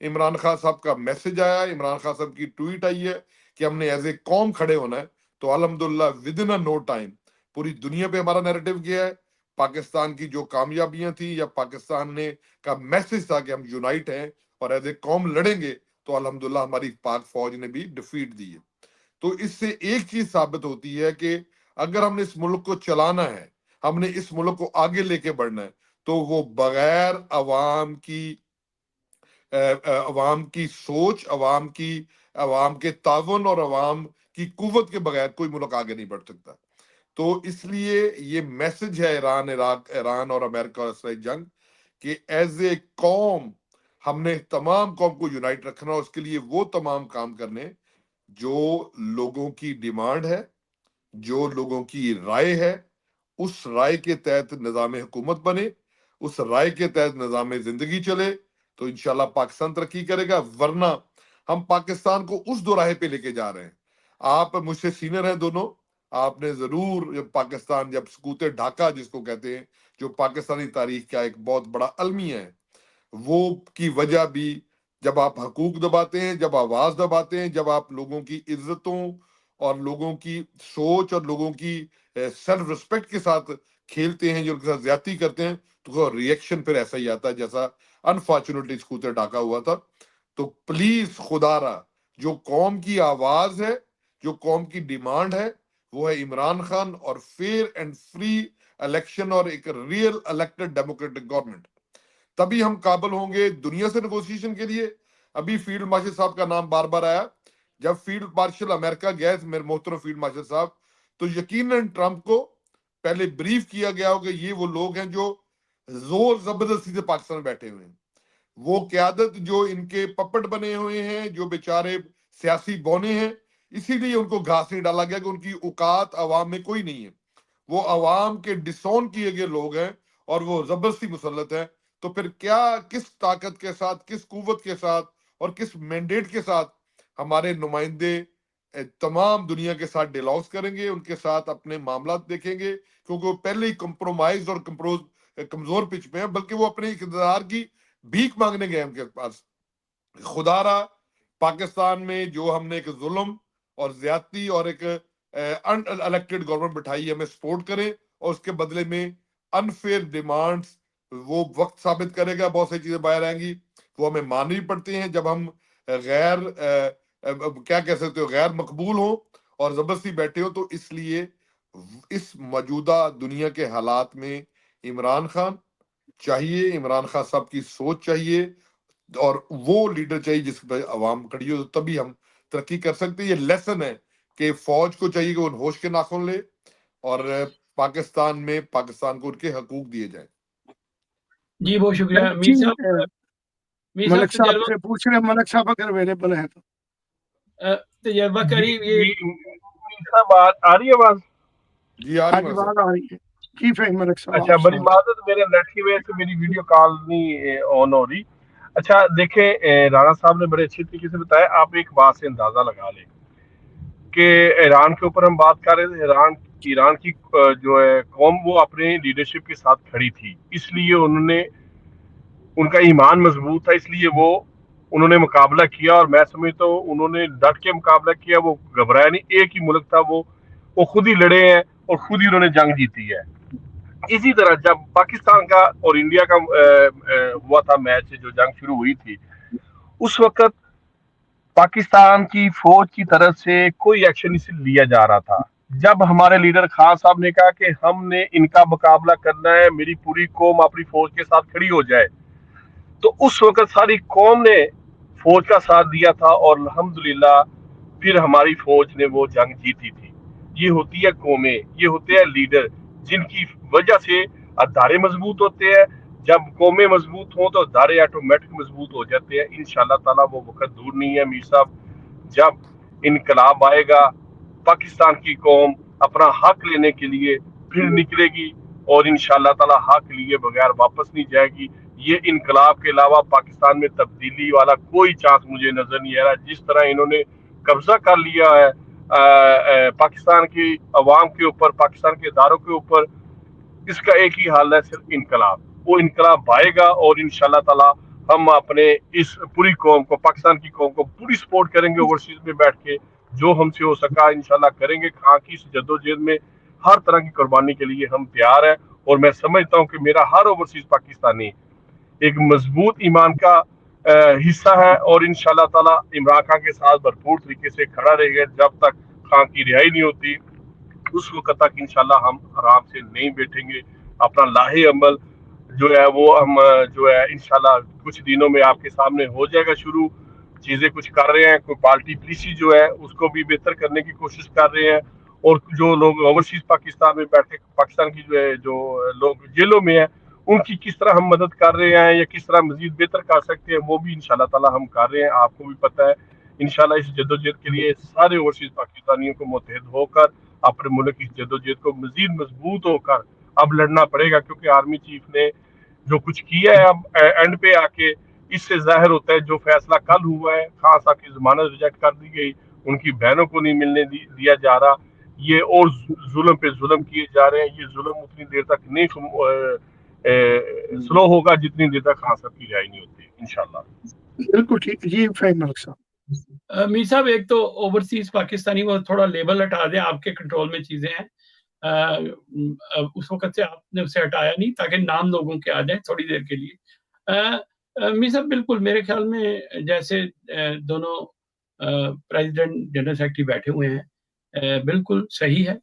[SPEAKER 3] عمران خان صاحب کا میسج آیا، عمران خان صاحب کی ٹویٹ آئی ہے کہ ہم نے ایز اے قوم کھڑے ہونا ہے، تو الحمدللہ ود ان نو ٹائم پوری دنیا پہ ہمارا نیریٹو گیا ہے. پاکستان کی جو کامیابیاں تھیں یا پاکستان نے کا میسج تھا کہ ہم یونائٹ ہیں اور ایز اے قوم لڑیں گے، تو الحمدللہ ہماری پاک فوج نے بھی ڈیفیٹ دی ہے. تو اس سے ایک چیز ثابت ہوتی ہے کہ اگر ہم نے اس ملک کو چلانا ہے، ہم نے اس ملک کو آگے لے کے بڑھنا ہے، تو وہ بغیر عوام کی سوچ، عوام کے تعاون اور عوام کی قوت کے بغیر کوئی ملک آگے نہیں بڑھ سکتا. تو اس لیے یہ میسج ہے ایران اور امریکہ اور اسرائیل جنگ کہ ایز اے قوم ہم نے تمام قوم کو یونائٹ رکھنا، اس کے لیے وہ تمام کام کرنے جو لوگوں کی ڈیمانڈ ہے، جو لوگوں کی رائے ہے. اس رائے کے تحت نظام حکومت بنے، اس رائے کے تحت نظام زندگی چلے، تو انشاءاللہ پاکستان ترقی کرے گا. ورنہ ہم پاکستان کو اس دو راہ پہ لے کے جا رہے ہیں. آپ مجھ سے سینئر ہیں دونوں، آپ نے ضرور پاکستان جب سقوط ڈھاکہ جس کو کہتے ہیں، جو پاکستانی تاریخ کا ایک بہت بڑا المیہ ہے، وہ کی وجہ بھی جب آپ حقوق دباتے ہیں، جب آواز دباتے ہیں، جب آپ لوگوں کی عزتوں اور لوگوں کی سوچ اور لوگوں کی سیلف رسپیکٹ کے ساتھ کھیلتے ہیں، جو ان کے ساتھ زیادتی کرتے ہیں، تو ریئیکشن پھر ایسا ہی آتا ہے جیسا انفارچونیٹلی سقوط ڈھاکہ ہوا تھا. تو پلیز خدا را، جو قوم کی آواز ہے، جو قوم کی ڈیمانڈ ہے، وہ ہے عمران خان اور فیئر اینڈ فری الیکشن اور ایک ریئل الیکٹڈ ڈیموکریٹک گورنمنٹ. تبھی ہم قابل ہوں گے دنیا سے نیگوسیشن کے لیے. ابھی فیلڈ مارشل صاحب کا نام بار بار آیا. جب فیلڈ مارشل امریکہ گئے، میرے محترم فیلڈ مارشل صاحب، تو یقیناً ٹرمپ کو پہلے بریف کیا گیا ہو کہ یہ وہ لوگ ہیں جو زور زبردستی سے پاکستان میں بیٹھے ہوئے ہیں. وہ قیادت جو ان کے پپٹ بنے ہوئے ہیں، جو بیچارے سیاسی بونے ہیں، اسی لیے ان کو گھاس نہیں ڈالا گیا کہ ان کی اوقات عوام میں کوئی نہیں ہے. وہ عوام کے ڈسون کیے گئے لوگ ہیں اور وہ زبردستی مسلط ہیں. تو پھر کیا، کس طاقت کے ساتھ، کس قوت کے ساتھ اور کس مینڈیٹ کے ساتھ ہمارے نمائندے تمام دنیا کے ساتھ ڈیلاؤس کریں گے، ان کے ساتھ اپنے معاملات دیکھیں گے، کیونکہ وہ پہلے ہی کمپرومائز اور کمزور پچ پہ ہیں، بلکہ وہ اپنے اقتدار کی بھیک مانگنے گئے ان کے پاس. خدا را پاکستان میں جو ہم نے ایک ظلم اور زیادتی اور ایک ان الیکٹڈ گورنمنٹ بٹھائی ہے، ہمیں سپورٹ کریں، اور اس کے بدلے میں انفیئر ڈیمانڈز وہ وقت ثابت کرے گا. بہت سی چیزیں باہر آئیں گی، وہ ہمیں ماننی پڑتی ہیں جب ہم غیر کیا کہہ سکتے ہو، غیر مقبول ہوں اور زبردستی بیٹھے ہو. تو اس لیے اس موجودہ دنیا کے حالات میں عمران خان چاہیے، عمران خان صاحب کی سوچ چاہیے، اور وہ لیڈر چاہیے جس پہ عوام کھڑی ہو. تبھی ہم ترقی کر سکتے ہیں. یہ لیسن ہے کہ فوج کو چاہیے کہ وہ ہوش کے ناخن لے اور پاکستان میں پاکستان کو ان کے حقوق دیے جائیں.
[SPEAKER 4] جی بہت شکریہ
[SPEAKER 1] ایک
[SPEAKER 4] میر
[SPEAKER 1] چیز
[SPEAKER 4] صاحب. میر
[SPEAKER 1] ملک
[SPEAKER 4] صاحب
[SPEAKER 1] صاحب سے پوچھ رہے ہیں، ملک صاحب اگر اویلیبل ہیں تو.
[SPEAKER 4] تجربہ کری یہ
[SPEAKER 5] صاحب آ رہی ہے آواز؟
[SPEAKER 3] جی آ رہی
[SPEAKER 1] آج
[SPEAKER 3] ملک
[SPEAKER 1] بات
[SPEAKER 3] صاحب.
[SPEAKER 1] آ رہی ہے. کی فہم ملک صاحب
[SPEAKER 5] اچھا،
[SPEAKER 1] آپ
[SPEAKER 5] بڑی
[SPEAKER 1] سنائیں.
[SPEAKER 5] معذرت، میرے نیٹ کی وجہ سے میری ویڈیو کال نہیں آن ہو رہی. اچھا دیکھیں، رانا صاحب نے بڑے اچھی طریقے سے بتایا. آپ ایک بات سے اندازہ لگا لیں کہ ایران کے اوپر ہم بات کر رہے تھے. ایران کی جو ہے قوم، وہ اپنے لیڈرشپ کے ساتھ کھڑی تھی، اس لیے ان کا ایمان مضبوط تھا، اس لیے انہوں نے مقابلہ کیا. اور میں سمجھتا ہوں انہوں نے ڈٹ کے مقابلہ کیا، وہ گھبرایا نہیں. ایک ہی ملک تھا، وہ خود ہی لڑے ہیں اور خود ہی انہوں نے جنگ جیتی ہے. اسی طرح جب پاکستان کا اور انڈیا کا ہوا تھا میچ، جو جنگ شروع ہوئی تھی، اس وقت پاکستان کی فوج کی طرف سے کوئی ایکشن نہیں لیا جا رہا تھا. جب ہمارے لیڈر خان صاحب نے کہا کہ ہم نے ان کا مقابلہ کرنا ہے، میری پوری قوم اپنی فوج کے ساتھ کھڑی ہو جائے، تو اس وقت ساری قوم نے فوج کا ساتھ دیا تھا اور الحمدللہ پھر ہماری فوج نے وہ جنگ جیتی تھی. یہ ہوتی ہے قومیں, یہ ہوتے ہیں لیڈر جن کی وجہ سے ادارے مضبوط ہوتے ہیں. جب قومیں مضبوط ہوں تو ادارے آٹومیٹک مضبوط ہو جاتے ہیں. انشاءاللہ تعالیٰ وہ وقت دور نہیں ہے میر صاحب جب انقلاب آئے گا, پاکستان کی قوم اپنا حق لینے کے لیے پھر نکلے گی اور انشاءاللہ تعالیٰ حق لیے بغیر واپس نہیں جائے گی. یہ انقلاب کے علاوہ پاکستان میں تبدیلی والا کوئی چانس مجھے نظر نہیں آ رہا. جس طرح انہوں نے قبضہ کر لیا ہے پاکستان کی عوام کے اوپر, پاکستان کے اداروں کے اوپر, اس کا ایک ہی حال ہے, صرف انقلاب. وہ انقلاب آئے گا اور انشاءاللہ تعالی ہم اپنے اس پوری قوم کو, پاکستان کی قوم کو پوری سپورٹ کریں گے اوورسیز میں بیٹھ کے, جو ہم سے ہو سکا انشاءاللہ کریں گے. خان کی اس جدوجہد میں ہر طرح کی قربانی کے لیے ہم تیار ہیں, اور میں سمجھتا ہوں کہ میرا ہر اوورسیز پاکستانی ایک مضبوط ایمان کا حصہ ہے, اور انشاءاللہ تعالی عمران خان کے ساتھ بھرپور طریقے سے کھڑا رہے گا جب تک خان کی رہائی نہیں ہوتی. اس وقت تک انشاءاللہ ہم آرام سے نہیں بیٹھیں گے. اپنا لاہے عمل جو ہے وہ ہم جو ہے انشاءاللہ کچھ دنوں میں آپ کے سامنے ہو جائے گا شروع. چیزیں کچھ کر رہے ہیں, کوئی پارٹی پالیسی جو ہے اس کو بھی بہتر کرنے کی کوشش کر رہے ہیں, اور جو لوگ اوورسیز پاکستان میں بیٹھے پاکستان کی جو ہے جو لوگ جیلوں میں ہیں ان کی کس طرح ہم مدد کر رہے ہیں یا کس طرح مزید بہتر کر سکتے ہیں وہ بھی انشاءاللہ تعالی ہم کر رہے ہیں. آپ کو بھی پتہ ہے انشاءاللہ اس جدوجہد کے لیے سارے اوورسیز پاکستانیوں کو متحد ہو کر اپنے ملک کی جدوجہد کو مزید مضبوط ہو کر اب لڑنا پڑے گا, کیونکہ آرمی چیف نے جو کچھ کیا ہے اب اینڈ پہ آ کے اس سے ظاہر ہوتا ہے جو فیصلہ کل ہوا ہے, خان صاحب کی ضمانت ریجیکٹ کر دی گئی, ان کی بہنوں کو نہیں ملنے دیا جا رہا, یہ اور ظلم پہ ظلم کیے جا رہے ہیں. یہ ظلم اتنی دیر تک نہیں سلو ہوگا جتنی دیر تک خان صاحب کی رہائی نہیں ہوتی انشاءاللہ.
[SPEAKER 1] بالکل ٹھیک جی فہیم ملک صاحب.
[SPEAKER 4] میر صاحب ایک تو اوورسیز پاکستانی وہ تھوڑا لیبل ہٹا دیں, آپ کے کنٹرول میں چیزیں ہیں, اس وقت سے آپ نے اسے ہٹایا نہیں تاکہ نام لوگوں کے آ جائیں تھوڑی دیر کے لیے. میر صاحب بالکل میرے خیال میں جیسے دونوں پریزیڈنٹ جنرل سیکرٹری بیٹھے ہوئے ہیں بالکل صحیح ہے,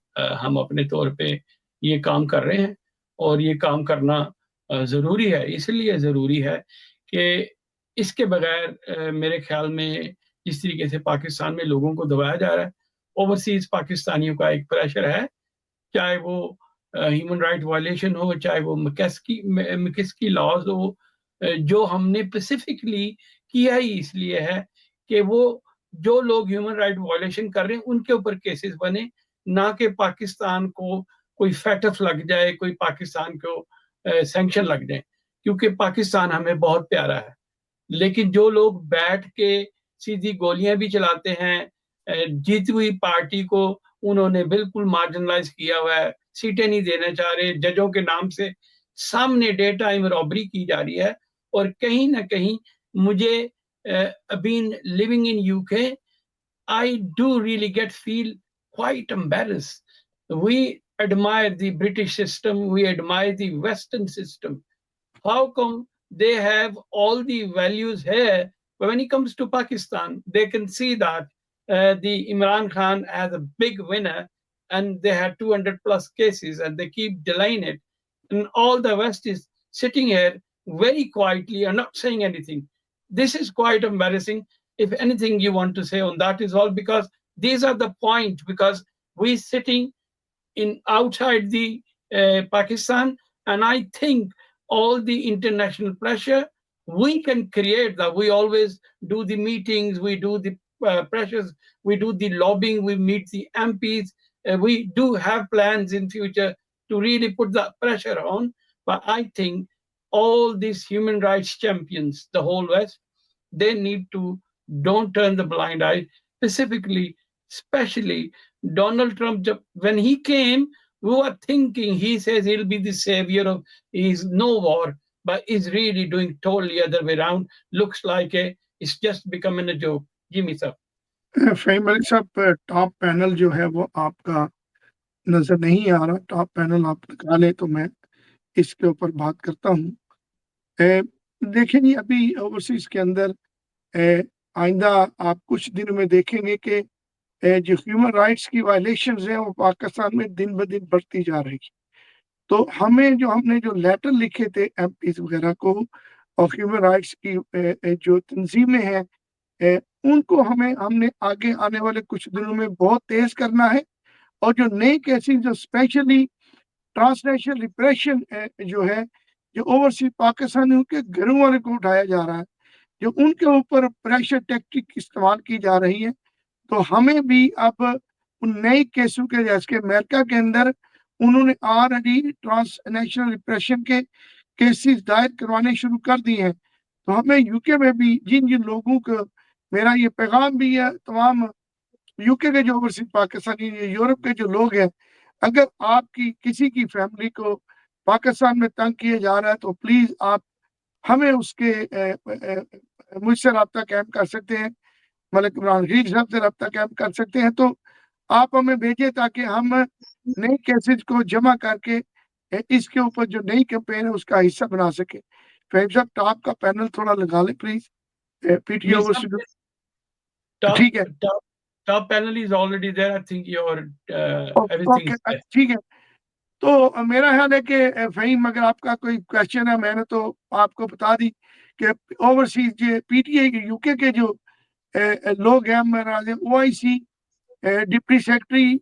[SPEAKER 4] ہم اپنے طور پہ یہ کام کر رہے ہیں اور یہ کام کرنا ضروری ہے. اس لیے ضروری ہے کہ اس کے بغیر میرے خیال میں جس طریقے سے پاکستان میں لوگوں کو دبایا جا رہا ہے, اوورسیز پاکستانیوں کا ایک پریشر ہے, چاہے وہ ہیومن رائٹ وائلیشن ہو, چاہے وہ مکسکی لاز ہو, جو ہم نے اسپیسیفکلی کیا ہی اس لیے ہے کہ وہ جو لوگ ہیومن رائٹ وائلیشن کر رہے ہیں ان کے اوپر کیسز بنے, نہ کہ پاکستان کو کوئی فیٹف لگ جائے, کوئی پاکستان کو سینکشن لگ جائے, کیونکہ پاکستان ہمیں بہت پیارا ہے. لیکن جو لوگ بیٹھ کے سیدھی گولیاں بھی چلاتے ہیں, جیتی ہوئی پارٹی کو انہوں نے بالکل مارجنلائز کیا ہوا ہے, سیٹیں نہیں دینا چاہ رہے, ججوں کے نام سے سامنے ڈے ٹائم رابری کی جا رہی ہے. اور کہیں نہ کہیں مجھے been living in UK, I do really feel quite embarrassed. We admire the British system, we admire the Western system. How come they have all the values here, but when it comes to Pakistan, they can see that the Imran Khan as a big winner, and they had 200 plus cases, and they keep delaying it. And all the West is sitting here very quietly and not saying anything. This is quite embarrassing. If anything you want to say on that is all, because these are the point, because we sitting in outside the Pakistan, and I think all the international pressure we can create that. We always do the meetings, we do the pressures, we do the lobbying, we meet the MPs, we do have plans in future to really put that pressure on. But I think all these human rights champions, the whole West, they need to don't turn the blind eye. Specifically, especially Donald Trump, when he came, we were thinking he says he'll be the savior of he's no war, but he's really doing totally other way around. Looks like it's just becoming a joke. Jimmy sir.
[SPEAKER 1] Fahim ملک صاحب, top panel جو ہے وہ آپ کا نظر نہیں آ رہا. Top panel آپ نکالے تو میں اس کے اوپر بات کرتا ہوں. دیکھیں جی, ابھی اوورسیز کے اندر آئندہ آپ کچھ دنوں میں دیکھیں گے کہ جو ہیومن رائٹس کی وائلیشنز ہیں وہ پاکستان میں دن بدن بڑھتی جا رہی. تو ہم نے جو لیٹر لکھے تھے ایم پیز وغیرہ کو, और ह्यूमन राइट्स की जो तंजीमें हैं उनको हमने आगे आने वाले कुछ दिनों में बहुत तेज करना है। और जो नए केसेस जो स्पेशली ट्रांसनेशनल रिप्रेशन जो है, जो ओवरसीज पाकिस्तानियों के घरों वाले को उठाया जा रहा है, जो उनके ऊपर प्रेशर टेक्टिक इस्तेमाल की जा रही है, तो हमें भी अब उन नए केसों के, जैसे कि अमेरिका के अंदर उन्होंने ऑलरेडी ट्रांसनेशनल रिप्रेशन के केसेस दायर करवाने शुरू कर दिए हैं, तो हमें यूके में भी जिन जिन लोगों को, मेरा ये पैगाम भी है तमाम यूके के जो ओवरसीज पाकिस्तानी, यूरोप के जो लोग हैं, अगर आपकी किसी की फैमिली को पाकिस्तान में तंग किया जा रहा है तो प्लीज आप हमें उसके मुझसे रब्ता कायम कर सकते हैं, मलिक इमरान खलील साहब से रब्ता कायम कर सकते हैं, तो आप हमें भेजें ताकि हम नए केसेज को जमा करके इसके ऊपर जो नई कैंपेन है उसका हिस्सा बना सके। फहीम साहब टॉप का पैनल थोड़ा लगा लें प्लीज, पीटीए
[SPEAKER 4] मीर
[SPEAKER 1] ओवरसीज।
[SPEAKER 4] साहब, top
[SPEAKER 1] ठीक है,
[SPEAKER 4] top top panel is already there. I think your everything
[SPEAKER 1] okay
[SPEAKER 4] is there.
[SPEAKER 1] ठीक है। तो मेरा ख्याल है कि फहीम अगर आपका कोई क्वेश्चन है, मैंने तो आपको बता दी कि ओवरसीज पीटीए के यूके के जो लोग हैं, मेरा ओआईसी डिप्टी सेक्रेटरी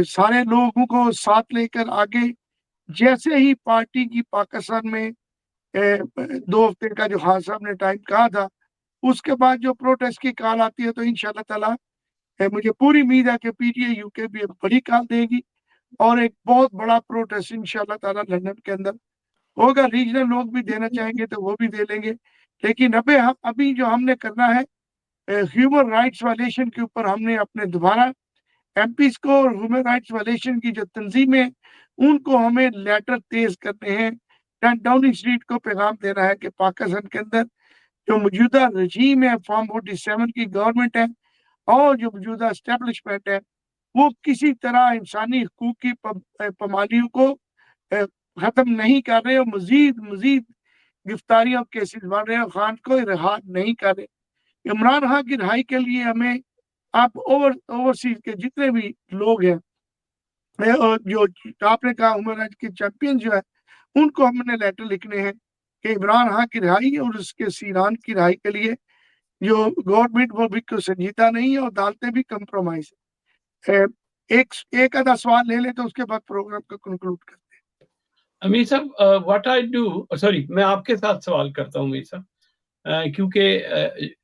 [SPEAKER 1] सारे लोगों को साथ लेकर आगे, जैसे ही पार्टी की पाकिस्तान में 2 हफ्ते का जो खान साहब ने टाइम कहा था, उसके बाद जो प्रोटेस्ट की कॉल आती है तो इंशाल्लाह ताला मुझे पूरी उम्मीद है कि पीटीए यूके भी एक बड़ी कॉल देगी और एक बहुत बड़ा प्रोटेस्ट इंशाल्लाह ताला लंदन के अंदर होगा। रीजनल लोग भी देना चाहेंगे तो वो भी दे लेंगे, लेकिन अभी जो हमने करना है ह्यूमन राइट्स वायलेशन के ऊपर, हमने अपने दोबारा एमपीज को और ह्यूमन राइट्स वायलेशन की जो तंजीमें उनको हमें लेटर तेज करने हैं। डाउनिंग स्ट्रीट को पैगाम देना है कि पाकिस्तान के अंदर जो मौजूदा रजीम है, फॉर्म 47 की गवर्नमेंट है और जो मौजूदा एस्टेब्लिशमेंट है, वो किसी तरह इंसानी हकूक की पामालियों को खत्म नहीं कर रहे और मजीद मजीद गिरफ्तारियों केसेस बढ़ रहे हैं, खान को रिहा नहीं कर रहे। इमरान खान की रिहाई के लिए हमें आप ओवरसीज के जितने भी लोग हैं और जो आपने कहा ह्यूमन राइट्स के चैंपियन जो है, उनको हमने लेटर लिखने हैं कि इमरान खान की रिहाई और उसके सीरान की रिहाई के लिए जो गवर्नमेंट वो भी कोई संजीदा नहीं है और अदालतें भी कंप्रोमाइज है। एक आधा सवाल ले ले तो उसके बाद प्रोग्राम को कंक्लूड करते हैं।
[SPEAKER 4] अमीर साहब, व्हाट आई डू, सॉरी मैं आपके साथ सवाल करता हूँ अमीर साहब, क्योंकि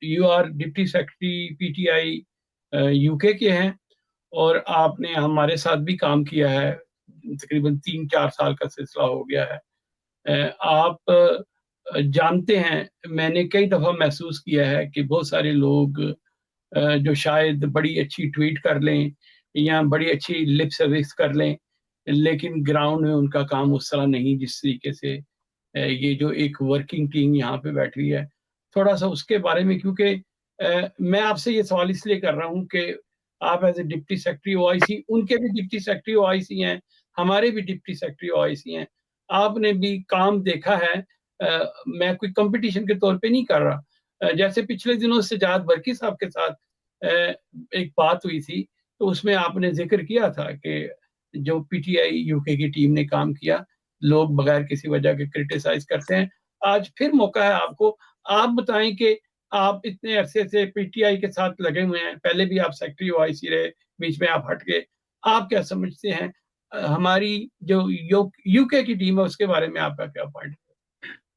[SPEAKER 4] you are deputy secretary PTI UK के हैं और आपने हमारे साथ भी काम किया है, तकरीबन 3-4 साल का सिलसिला हो गया है। आप जानते हैं, मैंने कई दफ़ा महसूस किया है कि बहुत सारे लोग जो शायद बड़ी अच्छी ट्वीट कर लें या बड़ी अच्छी लिप सर्विस कर लें, लेकिन ग्राउंड में उनका काम उस तरह नहीं जिस तरीके से ये जो एक वर्किंग टीम यहाँ पे बैठ रही है, थोड़ा सा उसके बारे में, क्योंकि मैं आपसे ये सवाल इसलिए कर रहा हूँ कि आप as a deputy secretary OIC, उनके भी डिप्टी सेक्रेटरी ओआईसी हैं, हमारे भी डिप्टी सेक्रेटरी ओआईसी हैं, आपने भी काम देखा है। मैं कोई कंपटीशन के तौर पे नहीं कर रहा। जैसे पिछले दिनों सजाद बरकी साहब के साथ एक बात हुई थी, तो उसमें आपने जिक्र किया था कि जो पीटीआई यूके की टीम ने काम किया, लोग बगैर किसी वजह के क्रिटिसाइज करते हैं। आज फिर मौका है आपको, आप बताएं कि आप इतने अरसे से पीटीआई के साथ लगे हुए हैं, पहले भी आप सेक्रेटरी ओआईसी रहे, बीच में आप हट गए, आप क्या समझते हैं हमारी जो यूके की टीम है उसके बारे में आपका क्या पॉइंट है?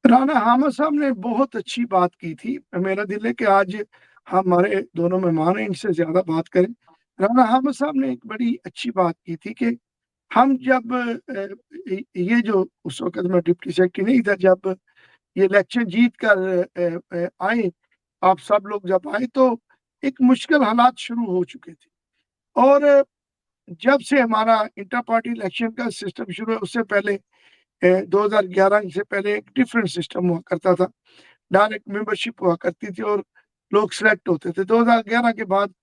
[SPEAKER 1] राना हामिद साहब ने बहुत अच्छी बात की थी। मेरा दिल है कि आज हमारे दोनों मेहमान हैं, इनसे ज्यादा बात करें। राना हामिद साहब ने एक बड़ी अच्छी बात की थी कि हम जब ये जो उस वक्त मैं डिप्टी सेक्रेटरी नहीं था, जब ये इलेक्शन जीत कर आए, आप सब लोग जब आए तो एक मुश्किल हालात शुरू हो चुके थे। और जब से हमारा इंटर पार्टी इलेक्शन का सिस्टम शुरू है, उससे पहले 2011 से पहले एक डिफरेंट सिस्टम हुआ करता था, डायरेक्ट मेंबरशिप हुआ करती थी और लोग सिलेक्ट होते थे। 2011 के बाद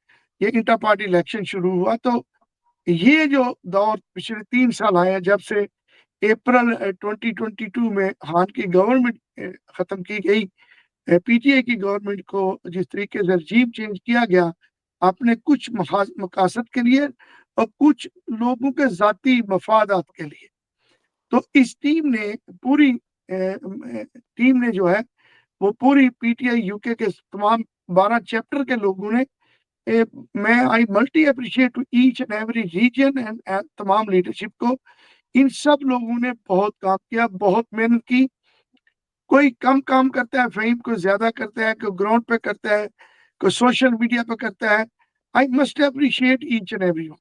[SPEAKER 1] ये इंटर पार्टी इलेक्शन शुरू हुआ, तो ये जो दौर पिछले 3 साल आए हैं, जब से अप्रैल 2022 में खान की गवर्नमेंट खत्म की गई, पीटीआई की गवर्नमेंट को जिस तरीके से रजीम चेंज किया गया अपने कुछ मकासद के लिए और कुछ लोगों के जाती मफादात के लिए, तो इस टीम ने पूरी टीम ने जो है वो पूरी पीटीआई यूके के तमाम 12 चैप्टर के लोगों ने मैं I must appreciate to each and every region and तमाम लीडरशिप को। इन सब लोगों ने बहुत काम किया, बहुत मेहनत की। कोई कम काम करता है फ़हीम, कोई ज़्यादा करता है, कोई ग्राउंड पे करता है, कोई सोशल मीडिया पे करता है। I must appreciate each and everyone.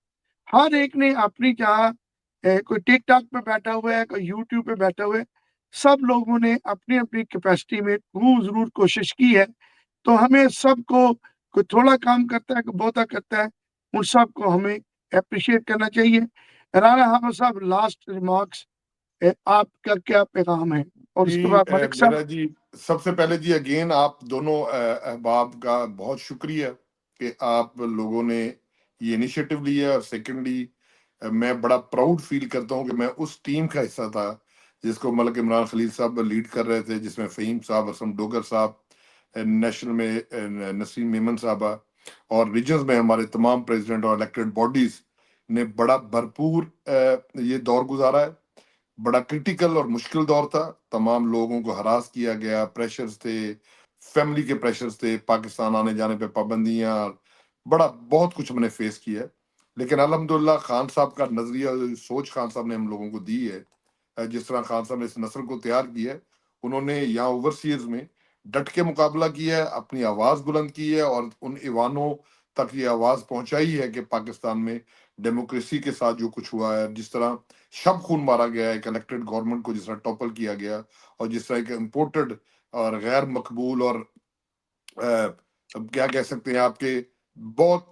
[SPEAKER 1] हर एक ने अपनी जगह कोई टिकटॉक पे बैठा हुआ है, कोई यूट्यूब पे बैठा हुआ है, सब लोगों ने अपनी-अपनी कैपेसिटी में खूब ज़रूर कोशिश की है। तो हमें सबको, कोई थोड़ा काम करता है, कोई बहुता करता है, उन सबको हमें एप्रिशिएट करना चाहिए। राणा हमद साहब, लास्ट रिमार्क्स, आपका क्या पैगाम है? और उसके
[SPEAKER 3] जी
[SPEAKER 1] बाद मलिक साहब।
[SPEAKER 3] मेरा जी, सबसे पहले जी अगेन आप दोनों अहबाब का बहुत शुक्रिया कि आप लोगों ने ये इनिशिएटिव लिया। और सेकेंडली मैं बड़ा प्राउड फील करता हूँ कि मैं उस टीम का हिस्सा था जिसको मलिक इमरान खलील साहब लीड कर रहे थे, जिसमें फ़हीम साहब, असम डोगर साहब, नेशनल में नसीम मेमन साहबा, और रीजन्स में हमारे तमाम प्रेसिडेंट और इलेक्टेड बॉडीज ने बड़ा भरपूर ये दौर गुजारा है। बड़ा क्रिटिकल और मुश्किल दौर था। तमाम लोगों को हरास किया गया, प्रेशर्स थे, फैमिली के प्रेशर्स थे, पाकिस्तान आने जाने पे पाबंदियां, बड़ा बहुत कुछ हमने फेस किया है। लेकिन अल्हम्दुलिल्लाह खान साहब का नजरिया, सोच खान साहब ने हम लोगों को दी है, जिस तरह खान साहब ने इस नस्ल को तैयार किया है, उन्होंने यहाँ ओवरसीज में डट के मुकाबला किया है, अपनी आवाज बुलंद की है और उन ईवानों तक ये आवाज पहुंचाई है कि पाकिस्तान में डेमोक्रेसी के साथ जो कुछ हुआ है, जिस तरह शब खून मारा गया है, एक इलेक्टेड गवर्नमेंट को जिस तरह टॉपल किया गया, और जिस तरह एक इम्पोर्टेड और गैर मकबूल और अब क्या कह सकते हैं, आपके बहुत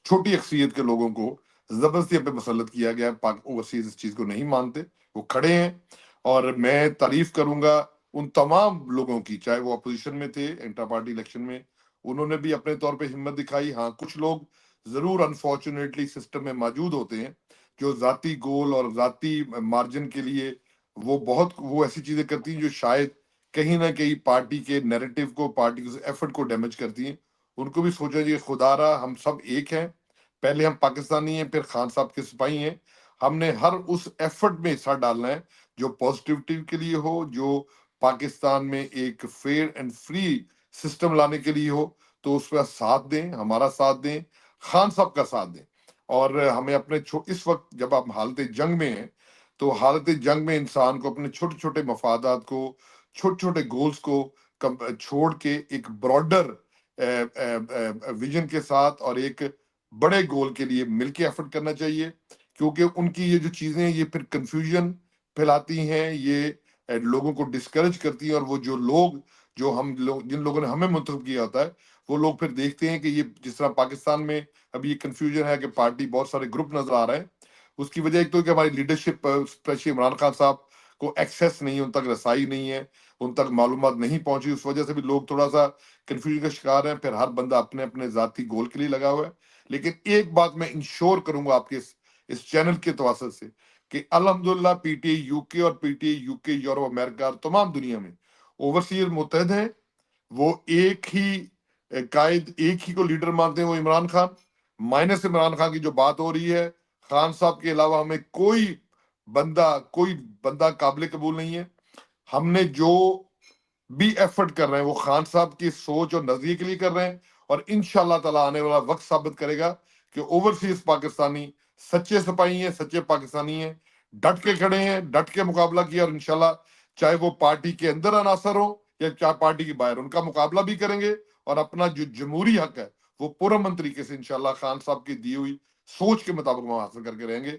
[SPEAKER 3] छोटी अक्सरियत के लोगों को जबरदस्ती पे मुसल्लत किया गया। पाक ओवरसीज इस चीज को नहीं मानते, वो खड़े हैं। और मैं तारीफ करूंगा उन तमाम लोगों की, चाहे वो अपोजिशन में थे इंटर पार्टी इलेक्शन में, उन्होंने भी अपने तौर पे हिम्मत दिखाई। हाँ, कुछ लोग जरूर अनफॉर्चुनेटली सिस्टम में मौजूद होते हैं जो जाती गोल और जाती मार्जिन के लिए वो ऐसी चीजें करती हैं जो शायद कहीं ना कहीं पार्टी के नैरेटिव को, पार्टी के एफर्ट को डैमेज करती हैं। उनको भी सोचा चाहिए, खुदारा हम सब एक हैं, पहले हम पाकिस्तानी हैं, फिर खान साहब के सिपाही हैं। हमने हर उस एफर्ट में हिस्सा डालना है जो पॉजिटिविटी के लिए हो, जो पाकिस्तान में एक फेयर एंड फ्री सिस्टम लाने के लिए हो। तो उस पर साथ दें, हमारा साथ दें, खान साहब का साथ दें। और हमें अपने इस वक्त जब आप हालत जंग में हैं, तो हालत जंग में इंसान को अपने छोटे छोटे मफादात को, छोटे छोटे गोल्स को छोड़ के एक ब्रॉडर विजन के साथ और एक बड़े गोल के लिए मिलके एफर्ट करना चाहिए। क्योंकि उनकी ये जो चीजें ये फिर कंफ्यूजन फैलाती हैं, ये लोगों को डिस्करेज करती हैं। और वो जो लोग, जिन लोगों ने हमें मुंतखब किया होता है, वो लोग फिर देखते हैं कि ये जिस तरह पाकिस्तान में अभी ये कंफ्यूजन है कि पार्टी बहुत सारे ग्रुप नजर आ रहे हैं, उसकी वजह एक तो कि हमारी लीडरशिप, स्पेशली इमरान खान साहब को एक्सेस नहीं है, उन तक रसाई नहीं है, उन तक मालूमात नहीं पहुंची। उस वजह से भी लोग थोड़ा सा कंफ्यूजन का शिकार हैं। फिर हर बंदा अपने अपने जाती गोल के लिए लगा हुआ है। लेकिन एक बात मैं इंश्योर करूंगा आपके इस चैनल के तवसत से कि अल्हम्दुलिल्लाह पीटीआई यूके और पीटीआई यूके यूरोप अमेरिका और तमाम दुनिया में ओवरसीज मुतहद हैं। वो एक ही कायद, एक ही को लीडर मानते हैं, वो इमरान खान। माइनस इमरान खान की जो बात हो रही है, खान साहब के अलावा हमें कोई बंदा काबिल कबूल नहीं है। हमने जो भी एफर्ट कर रहे हैं वो खान साहब की सोच और नजरिए के लिए कर रहे हैं। और इंशाल्लाह ताला आने वाला वक्त साबित करेगा कि ओवरसीज पाकिस्तानी सच्चे सिपाही हैं, सच्चे पाकिस्तानी हैं, डट के खड़े हैं, डट के मुकाबला किया। और इंशाल्लाह चाहे वो पार्टी के अंदर अनासर हो या चाहे पार्टी के बाहर, उनका मुकाबला भी करेंगे। और अपना जो जमहूरी हक है वो पुरअमन तरीके से इंशाल्लाह खान साहब की दी हुई सोच के मुताबिक हम हासिल करके रहेंगे।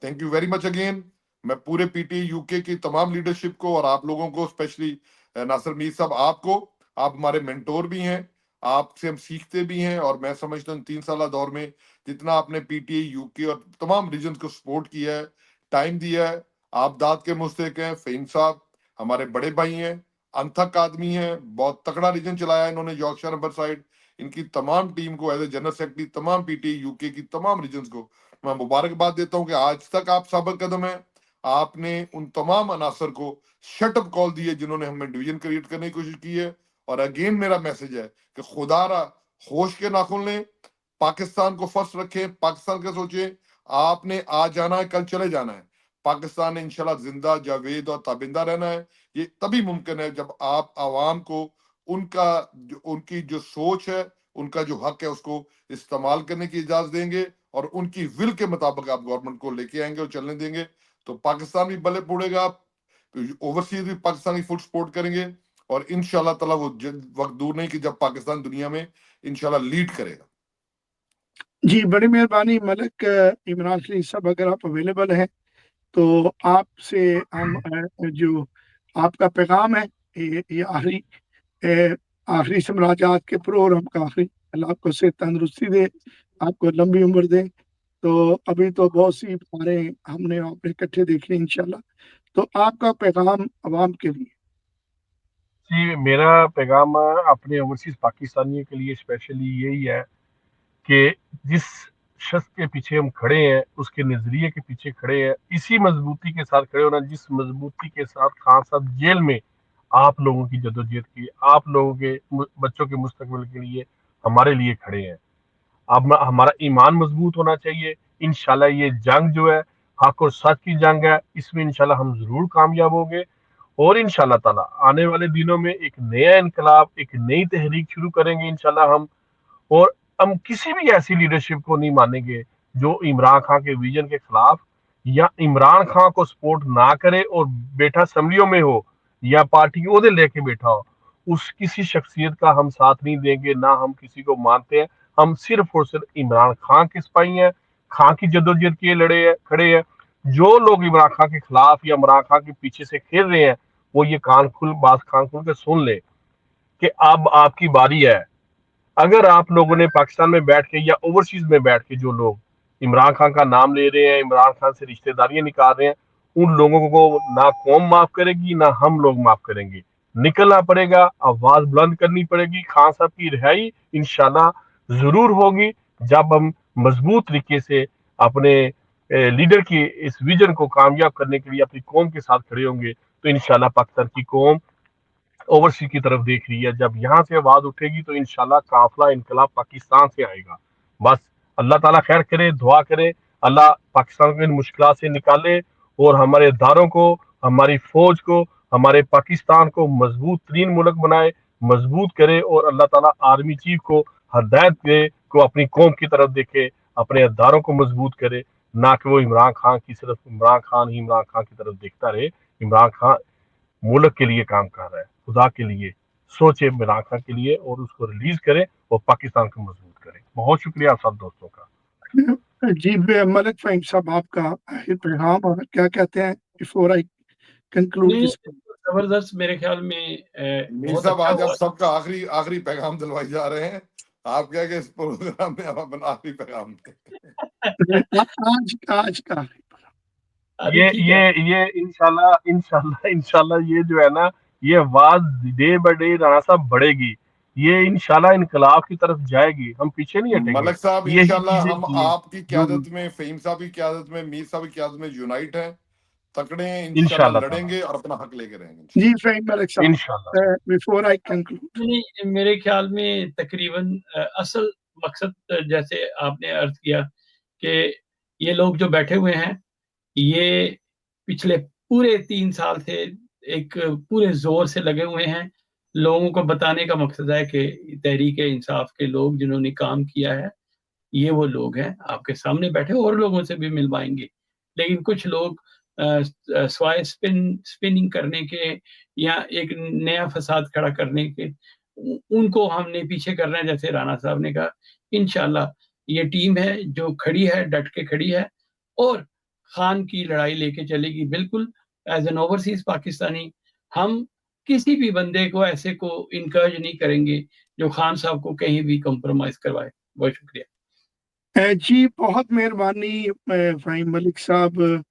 [SPEAKER 3] Thank you very much again. मैं पूरे पीटीआई यूके की तमाम लीडरशिप को और आप लोगों को, स्पेशली नासिर मीर साहब, आप हमारे मेंटोर भी हैं, आपसे हम सीखते भी हैं। और मैं समझता हूँ 3 साल दौर में जितना आपने पीटीआई यूके और तमाम रीजन को सपोर्ट किया है, टाइम दिया है, आप दाद के मुस्तक हैं। फ़हीम साहब हमारे बड़े भाई हैं, अनथक आदमी हैं, बहुत तगड़ा रीजन चलाया इन्होंने यॉर्कशायर नंबर साइड। इनकी तमाम टीम को एज ए जनरल सेक्रेटरी, तमाम पीटीआई यूके की तमाम रीजन को मैं मुबारकबाद देता हूँ कि आज तक आप साबित कदम है। आपने उन तमाम अनासर को शटअप कॉल दी है जिन्होंने हमें डिवीजन क्रिएट करने की कोशिश की है। और अगेन मेरा मैसेज है कि खुदारा होश के नाखून लें, पाकिस्तान को फर्स्ट रखें, पाकिस्तान का सोचें। आपने आज जाना है, कल चले जाना है। पाकिस्तान इंशाल्लाह जिंदा, जावेद और ताबिंदा रहना है। ये तभी मुमकिन है जब आप आवाम को उनकी जो सोच है, उनका जो हक है, उसको इस्तेमाल करने की इजाजत देंगे और उनकी विल के मुताबिक आप गवर्नमेंट को लेके आएंगे और चलने देंगे, तो पाकिस्तान भी बले पड़ेगा, ओवरसीज भी पाकिस्तान की फुल सपोर्ट करेंगे और इंशाल्लाह ताला वो वक्त दूर नहीं कि जब पाकिस्तान दुनिया में इंशाल्लाह लीड करेगा।
[SPEAKER 1] जी, बड़ी मेहरबानी मलिक इमरान खलील साहब, अगर आप अवेलेबल हैं तो आपसे हम जो आपका पैगाम है, ये आखिरी से मुलाकात के प्रोग्राम का आखिरी, अल्लाह आपको सेहत तंदुरुस्ती दे, आपको लंबी उम्र दे। तो अभी तो बहुत सी बारें हमने आपने इकट्ठे देखी इंशाल्लाह, तो आपका पैगाम आवाम के लिए।
[SPEAKER 5] जी, मेरा पैगाम अपने ओवरसीज पाकिस्तानियों के लिए स्पेशली यही है कि जिस शख्स के पीछे हम खड़े हैं, उसके नजरिए के पीछे खड़े हैं, इसी मजबूती के साथ खड़े होना जिस मजबूती के साथ खान साहब जेल में आप लोगों की जदोजहद की, आप लोगों के बच्चों के मुस्तकबिल के लिए हमारे लिए खड़े हैं। अब हमारा ईमान मजबूत होना चाहिए। इंशाल्लाह ये जंग जो है हक और सच की जंग है, इसमें इंशाल्लाह हम जरूर कामयाब होंगे और इंशाल्लाह ताला आने वाले दिनों में एक नया इनकलाब, एक नई तहरीक शुरू करेंगे इंशाल्लाह हम। और हम किसी भी ऐसी लीडरशिप को नहीं मानेंगे जो इमरान खान के विजन के खिलाफ या इमरान खान को सपोर्ट ना करे और बैठा असम्बलियों में हो या पार्टी के ओहदे लेके बैठा हो, उस किसी शख्सियत का हम साथ नहीं देंगे, ना हम किसी को मानते हैं। हम सिर्फ और सिर्फ इमरान खान के सिपाही हैं, खान की जद्दोजहद के लिए खड़े हैं। जो लोग इमरान खान के खिलाफ या इमरान खान के पीछे से खेल रहे हैं, वो ये कान खुल के सुन ले कि अब आपकी बारी है। अगर आप लोगों ने पाकिस्तान में बैठ के या ओवरसीज में बैठ के जो लोग इमरान खान का नाम ले रहे हैं, इमरान खान से रिश्तेदारियां निकाल रहे हैं, उन लोगों को ना कौम माफ करेगी, ना हम लोग माफ करेंगे। निकलना पड़ेगा, आवाज बुलंद करनी पड़ेगी। खान साहब की रिहाई इंशाल्लाह जरूर होगी जब हम मजबूत तरीके से अपने लीडर की इस विजन को कामयाब करने के लिए अपनी कौम के साथ खड़े होंगे। तो इंशाल्लाह पाकिस्तान की कौम ओवरसीज की तरफ देख रही है, जब यहाँ से आवाज उठेगी तो इंशाल्लाह काफिला इनकलाब पाकिस्तान से आएगा। बस अल्लाह ताला खैर करे, दुआ करे, अल्लाह पाकिस्तान को इन मुश्किलात से निकाले और हमारे इदारों को, हमारी फौज को, हमारे पाकिस्तान को मजबूत तरीन मुल्क बनाए, मजबूत करे और अल्लाह ताला आर्मी चीफ को हदायत दे को अपनी कौम की तरफ देखे, अपने इदारों को मजबूत करे, ना कि वो इमरान खान की सिर्फ इमरान खान की तरफ देखता रहे। इमरान खान मुल्क के लिए काम कर रहा है, खुदा के लिए सोचे इमरान खान के लिए और उसको रिलीज करे और पाकिस्तान को मजबूत करे। बहुत शुक्रिया आप सब दोस्तों का।
[SPEAKER 1] जी मलिक फ़हीम साहब, आपका आखिर पैगाम और क्या कहते हैं बिफोर आई कंक्लूड
[SPEAKER 4] नहीं,
[SPEAKER 1] दिस?
[SPEAKER 4] जबरदस्त मेरे ख्याल में
[SPEAKER 3] मीर
[SPEAKER 4] बहुत
[SPEAKER 3] साहब
[SPEAKER 4] अच्छा
[SPEAKER 3] आज आप
[SPEAKER 4] हुआ।
[SPEAKER 3] सबका आखिरी पैगाम दिलवाई जा रहे हैं। आप क्या कि इस प्रोग्राम में आप अपना आखिरी पैगाम दें।
[SPEAKER 1] आज का
[SPEAKER 4] अरे
[SPEAKER 5] ये
[SPEAKER 4] ठीक
[SPEAKER 5] ये
[SPEAKER 4] है,
[SPEAKER 5] ये इंशाल्लाह ये जो है ना, ये आवाज डे बाय डे राणा साहब बढ़ेगी। ये इंशाल्लाह इनकलाब की तरफ जाएगी, हम पीछे नहीं हटेंगे।
[SPEAKER 3] मलक साहब
[SPEAKER 5] यही
[SPEAKER 3] इंशाल्लाह
[SPEAKER 5] चीजें
[SPEAKER 3] हम
[SPEAKER 5] चाहिए।
[SPEAKER 3] आपकी क्यादत में, फहीम साहब की क्यादत में, मीर साहब की क्यादत में यूनाइट हैं, तकड़े हैं, इंशाल्लाह
[SPEAKER 5] इंशाल्लाह ताला,
[SPEAKER 3] लड़ेंगे और अपना हक लेके रहेंगे
[SPEAKER 1] जी
[SPEAKER 3] इंशाल्लाह।
[SPEAKER 1] फ़हीम मलिक साहब,
[SPEAKER 5] इंशाल्लाह।
[SPEAKER 1] बिफोर आई कंक्लूड,
[SPEAKER 4] नहीं, मेरे ख्याल में तकरीबन असल मकसद जैसे आपने अर्ज किया कि ये लोग जो बैठे हुए हैं, ये पिछले पूरे 3 साल से एक पूरे जोर से लगे हुए हैं। लोगों को बताने का मकसद है कि तहरीक इंसाफ के लोग जिन्होंने काम किया है, ये वो लोग हैं आपके सामने बैठे, और लोगों से भी मिलवाएंगे। लेकिन कुछ लोग स्वाय स्पिनिंग करने के या एक नया फसाद खड़ा करने के, उनको हमने पीछे करना है। जैसे राणा साहब ने कहा, इंशाल्लाह ये टीम है जो खड़ी है, डट के खड़ी है और खान की लड़ाई लेके चलेगी। बिल्कुल एज एन ओवरसीज पाकिस्तानी हम किसी भी बंदे को ऐसे को इनकरेज नहीं करेंगे जो खान साहब को कहीं भी कॉम्प्रोमाइज करवाए। बहुत शुक्रिया।
[SPEAKER 1] जी बहुत मेहरबानी फ़हीम मलिक साहब,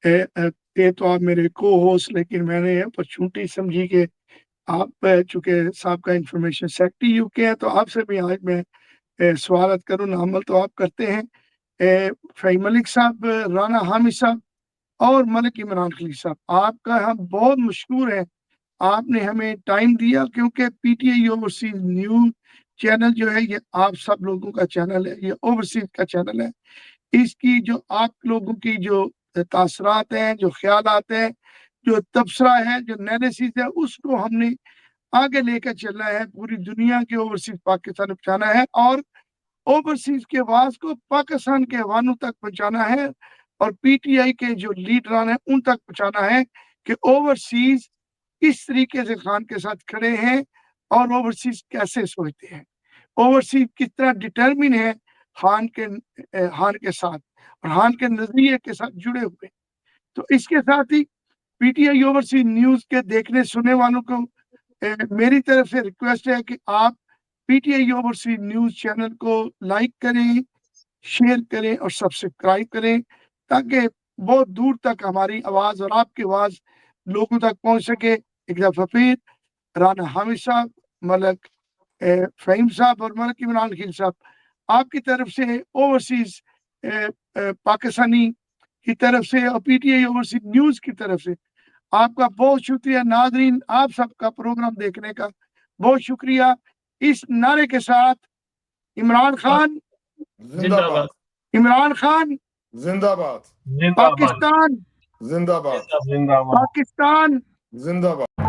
[SPEAKER 1] थे तो आप मेरे को होस्ट, लेकिन मैंने अपॉर्चुनिटी समझी कि आप चूंकि साहब का इंफॉर्मेशन सेक्रेटरी यूके है, तो आपसे भी आज मैं सवालत करूँ ना, अमल तो आप करते हैं। फ़हीम मलिक साहब, राना हामिद साहब और मलिक इमरान खलील साहब, आपका हम बहुत मशहूर है, आपने हमें टाइम दिया, क्योंकि पीटीआई ओवरसीज न्यूज चैनल जो है ये आप सब लोगों का चैनल है, ये ओवरसीज का चैनल है। इसकी जो आप लोगों की जो तासरात हैं, जो ख्यालात हैं, जो तबसरा है, जो एनालिसिस है, उसको हमने आगे लेकर चलना है, पूरी दुनिया के ओवरसीज पाकिस्तान में पहुंचाना है और ओवरसीज के आवाज को पाकिस्तान के अवानों तक पहुंचाना है और पीटीआई के जो लीडरान हैं उन तक पहुंचाना है कि ओवरसीज किस तरीके से खान के साथ खड़े हैं और ओवरसीज कैसे सोचते हैं, ओवरसीज कितना डिटर्मिन है खान के साथ और खान के नजरिए के साथ जुड़े हुए। तो इसके साथ ही पीटीआई ओवरसीज न्यूज के देखने सुनने वालों को मेरी तरफ से रिक्वेस्ट है कि आप पीटीआई ओवरसीज न्यूज चैनल को लाइक करें, शेयर करें और सब्सक्राइब करें ताकि बहुत दूर तक हमारी आवाज और आपकी आवाज लोगों तक पहुंच सके। एक दफा फिर राना हामिद साहब, मलक फहीम साहब और मलक इमरान खील साहब, आपकी तरफ से ओवरसीज पाकिस्तानी की तरफ से और पीटीआई ओवरसीज न्यूज की तरफ से आपका बहुत शुक्रिया। नाजरीन, आप सबका प्रोग्राम देखने का बहुत शुक्रिया। इस नारे के साथ इमरान खान
[SPEAKER 3] जिंदाबाद,
[SPEAKER 1] इमरान खान
[SPEAKER 3] जिंदाबाद,
[SPEAKER 5] जिंदाबाद,
[SPEAKER 1] पाकिस्तान
[SPEAKER 3] जिंदाबाद,
[SPEAKER 5] जिंदाबाद।
[SPEAKER 1] पाकिस्तान
[SPEAKER 3] जिंदाबाद।